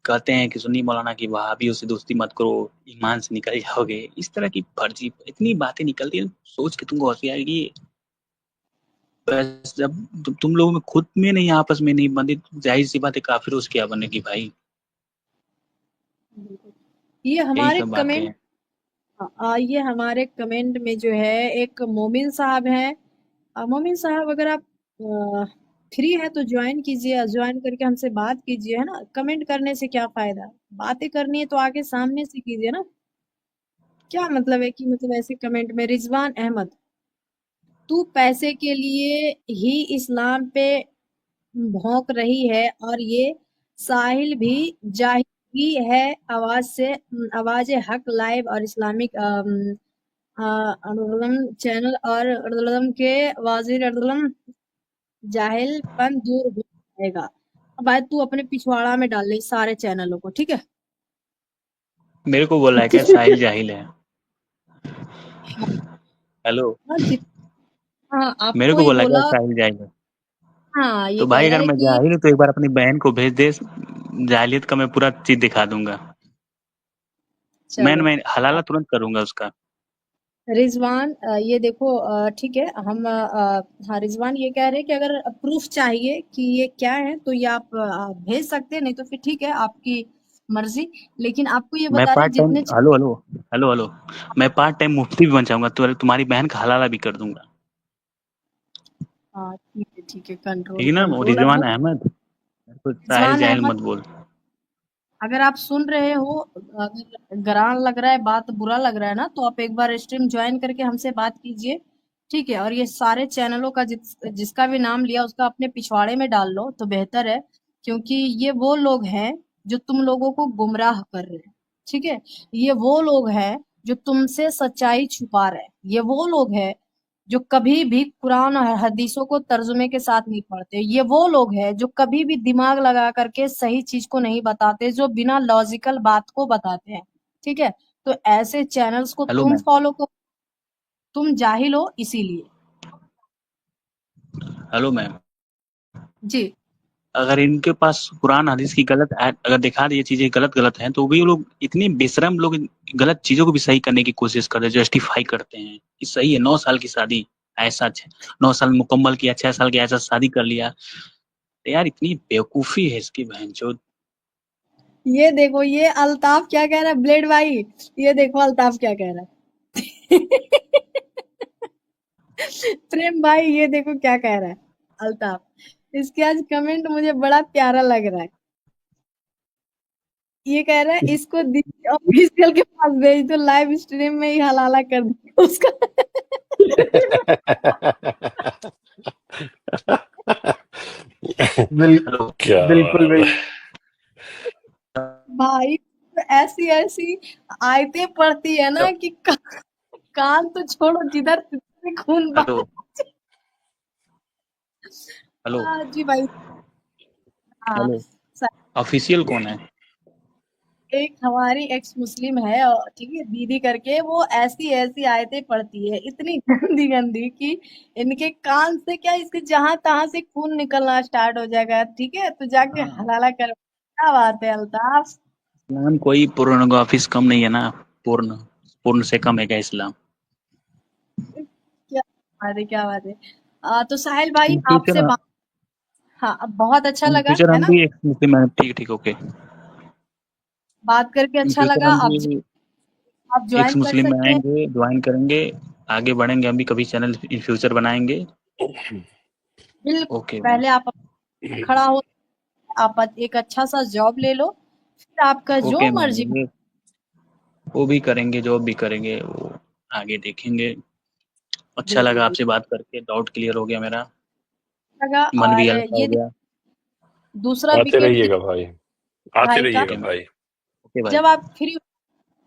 कहते हैं कि सुन्नी मौलाना की वहाबियों से दोस्ती मत करो, ईमान से निकल जाओगे, इस तरह की फर्जी इतनी बातें निकलती है, सोच के तुमको हंसी आएगी। बस जब तुम लोगों में खुद में नहीं, आपस में नहीं बनती, तो जाहिर सी बात है काफिरों से क्या बनेगी भाई। बिल्कुल। ये यही हमारे सब बातें कमेंट हैं। ये हमारे कमेंट में जो है एक मोमिन साहब हैं। मोमिन साहब अगर आप फ्री है तो ज्वाइन कीजिए, ज्वाइन करके हमसे बात कीजिए, है ना। कमेंट करने से क्या फायदा, बातें करनी है तो आके सामने से कीजिए ना। क्या मतलब है कि मतलब ऐसे कमेंट में। रिजवान अहमद, तू पैसे के लिए ही इस्लाम पे भौंक रही है और ये साहिल भी जाहिल ही है। आवाज से आवाज हक लाइव और इस्लामिक चैनल और के वाजिर जाहिलपन दूर हो जाएगा। अब भाई तू अपने पिछवाड़ा में डाल ले सारे चैनलों को, ठीक है। मेरे को बोला है क्या साहिल जाहिल है? हेलो, हाँ जी, हाँ मेरे आपको को ही बोला क्या बोला। साहिल जाहिल है? हाँ ये तो कह भाई रहा अगर है मैं कि जाहिल हूँ तो एक बार अपनी बहन को भेज दे, जाहिलियत का मैं पूरा चीज दिखा दूंगा। चलो मैं हलाला तुरंत करूंगा उसका। रिजवान, ये देखो, ठीक है हम हाँ रिजवान ये कह रहे हैं कि अगर प्रूफ चाहिए कि ये क्या है तो ये आप भेज सकते हैं, नहीं तो फिर ठीक है आपकी मर्जी। लेकिन आपको ये मैं बता रहे हैं पार्ट टाइम जितने हेलो हेलो हेलो हेलो मैं पार्ट टाइम मुफ्ती भी बन जाऊंगा, तो तुम्हारी बहन का हलाला भी कर दूंगा। हाँ ठीक है, ठीक कंट्रोल है ना वो कंट्रोल। अब रिजवान वो अहमद, मेरे को साहिल रिजवान जाहिल अहमद, मत बोल। अगर आप सुन रहे हो, अगर गरान लग रहा है, बात बुरा लग रहा है ना, तो आप एक बार स्ट्रीम ज्वाइन करके हमसे बात कीजिए, ठीक है। और ये सारे चैनलों का जिसका भी नाम लिया उसका अपने पिछवाड़े में डाल लो तो बेहतर है, क्योंकि ये वो लोग हैं जो तुम लोगों को गुमराह कर रहे हैं, ठीक है। ये वो लोग हैं जो तुमसे सच्चाई छुपा रहे हैं। ये वो लोग हैं जो कभी भी कुरान और हदीसों को तर्जुमे के साथ नहीं पढ़ते। ये वो लोग हैं जो कभी भी दिमाग लगा करके सही चीज को नहीं बताते, जो बिना लॉजिकल बात को बताते हैं, ठीक है। तो ऐसे चैनल्स को हेलो तुम मैम। फॉलो करो, तुम जाहिल हो इसीलिए। हेलो मैम, जी अगर इनके पास कुरान हदीस की अगर दिखा दी ये चीजें गलत गलत हैं, तो भी वो लोग इतनी बेशरम लोग गलत चीजों को भी सही करने की कोशिश करते हैं, जस्टिफाई करते हैं कि सही है। 9 साल की शादी, ऐसा 9 साल मुकम्मल किया, 6 साल की ऐसा शादी कर लिया। तो यार इतनी बेवकूफी है इसकी बहन जो। ये देखो, ये अल्ताफ क्या कह रहा है, ब्लेड भाई। ये देखो अल्ताफ क्या कह रहा है। प्रेम भाई ये देखो क्या कह रहा है अल्ताफ। इसके आज कमेंट मुझे बड़ा प्यारा लग रहा है। ये कह रहा है इसको ऑफिशियल के पास भेज दो, लाइव स्ट्रीम में ही हलाला कर दो उसका। Bill, hello. क्या बिल्कुल बात भी। है। भाई ऐसी ऐसी आयतें पड़ती है ना कि कान तो छोड़ो, जिधर से खून हेलो। बहा। हेलो। जी भाई। हाँ हेलो। स- ऑफिशियल कौन है? एक हमारी एक्स मुस्लिम है, और ठीक है दीदी करके, वो ऐसी ऐसी आयतें पढ़ती है इतनी गंदी गंदी कि इनके कान से क्या, इसके जहां तहां से खून निकलना स्टार्ट हो जाएगा, ठीक है। तो जाके हलाला कर। क्या बात है अल्ताफ। इस्लाम कोई पोर्नोग्राफी से कम नहीं है ना। पूर्ण पूर्ण से कम है क्या इस्लाम? क्या बात है, क्या बात है। तो साहिल भाई इन फ्यूचर आपसे बात, हाँ अब बहुत अच्छा इन लगा, फ्यूचर है हम ना। भी एक मुस्लिम हैं। ठीक ठीक ओके। बात करके इन अच्छा फ्यूचर लगा। हम आप भी आप एक्स ज्वाइन कर मुस्लिम में सकते हैं। आएंगे, ज्वाइन करेंगे, आगे बढ़ेंगे। हम भी कभी चैनल इन फ्यूचर बनाएंगे। बिल्कुल, ओके मैम। पहले आप खड़ा हो, आप एक अच्छा सा जॉब ले लो, फिर आपका जो ओके मैम, मर्जी वो भी करेंगे, जॉब भी करेंगे, वो आगे देखेंगे। अच्छा बिल्कुल लगा बिल्कुल आपसे बात करके, डाउट क्लियर हो गया मेरा, लगा। मन भी और हल्का हो ये गया। दूसरा आते विकेट रहिएगा भाई, आते भाई का, ओके रहिएगा मैम। भाई। ओके भाई। जब आप फ्री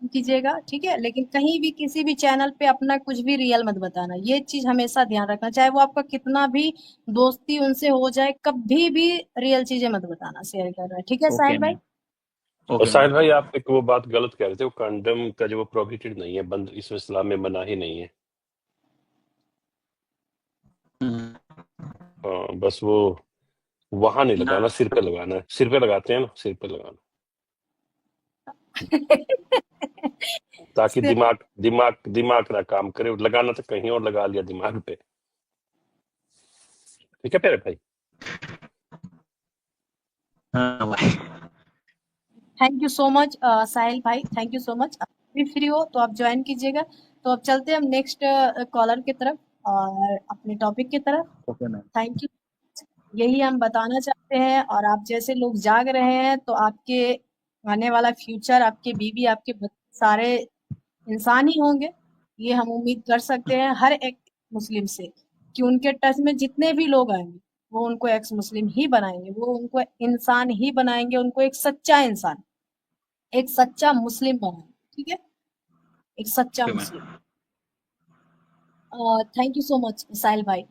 कीजिएगा, ठीक है। लेकिन कहीं भी किसी भी चैनल पे अपना कुछ भी रियल मत बताना, ये चीज हमेशा ध्यान रखना, चाहे वो आपका कितना भी दोस्ती उनसे हो जाए, कभी भी रियल चीजें मत बताना शेयर करना, ठीक है ओके साहिल भाई। मैम। और ओके साहिल मैम। भाई, आप एक वो बात गलत कह रहे थे, वो कंडम का जो वो प्रोहिबिटेड नहीं है, बंद, इसमें इस्लाम में मना ही नहीं है। हाँ, बस वो वहां नहीं लगाना, सिर पे लगाना है। सिर पे लगाते हैं ना, सिर पे लगाना, ताकि दिमाग दिमाग दिमाग ना काम करे। लगाना तो कहीं और लगा लिया दिमाग पे। ठीक है प्यारे भाई। हाँ भाई। Thank you so much Sahil भाई, थैंक यू सो मच। भी फ्री हो तो आप ज्वाइन कीजिएगा। तो अब चलते हैं हम नेक्स्ट कॉलर की तरफ और अपने टॉपिक की तरफ। Okay ma'am. Thank you. यही हम बताना चाहते हैं और आप जैसे लोग जाग रहे हैं तो आपके आने वाला फ्यूचर, आपके बीवी, आपके बच्चे सारे इंसान ही होंगे। ये हम उम्मीद कर सकते हैं हर एक मुस्लिम से कि उनके टच में जितने भी लोग आएंगे वो उनको एक्स मुस्लिम ही बनाएंगे, वो उनको इंसान ही बनाएंगे, उनको एक सच्चा इंसान, एक सच्चा मुस्लिम बनाएंगे। ठीक है, एक सच्चा okay ma'am. Muslim. Thank you so much Sahil भाई।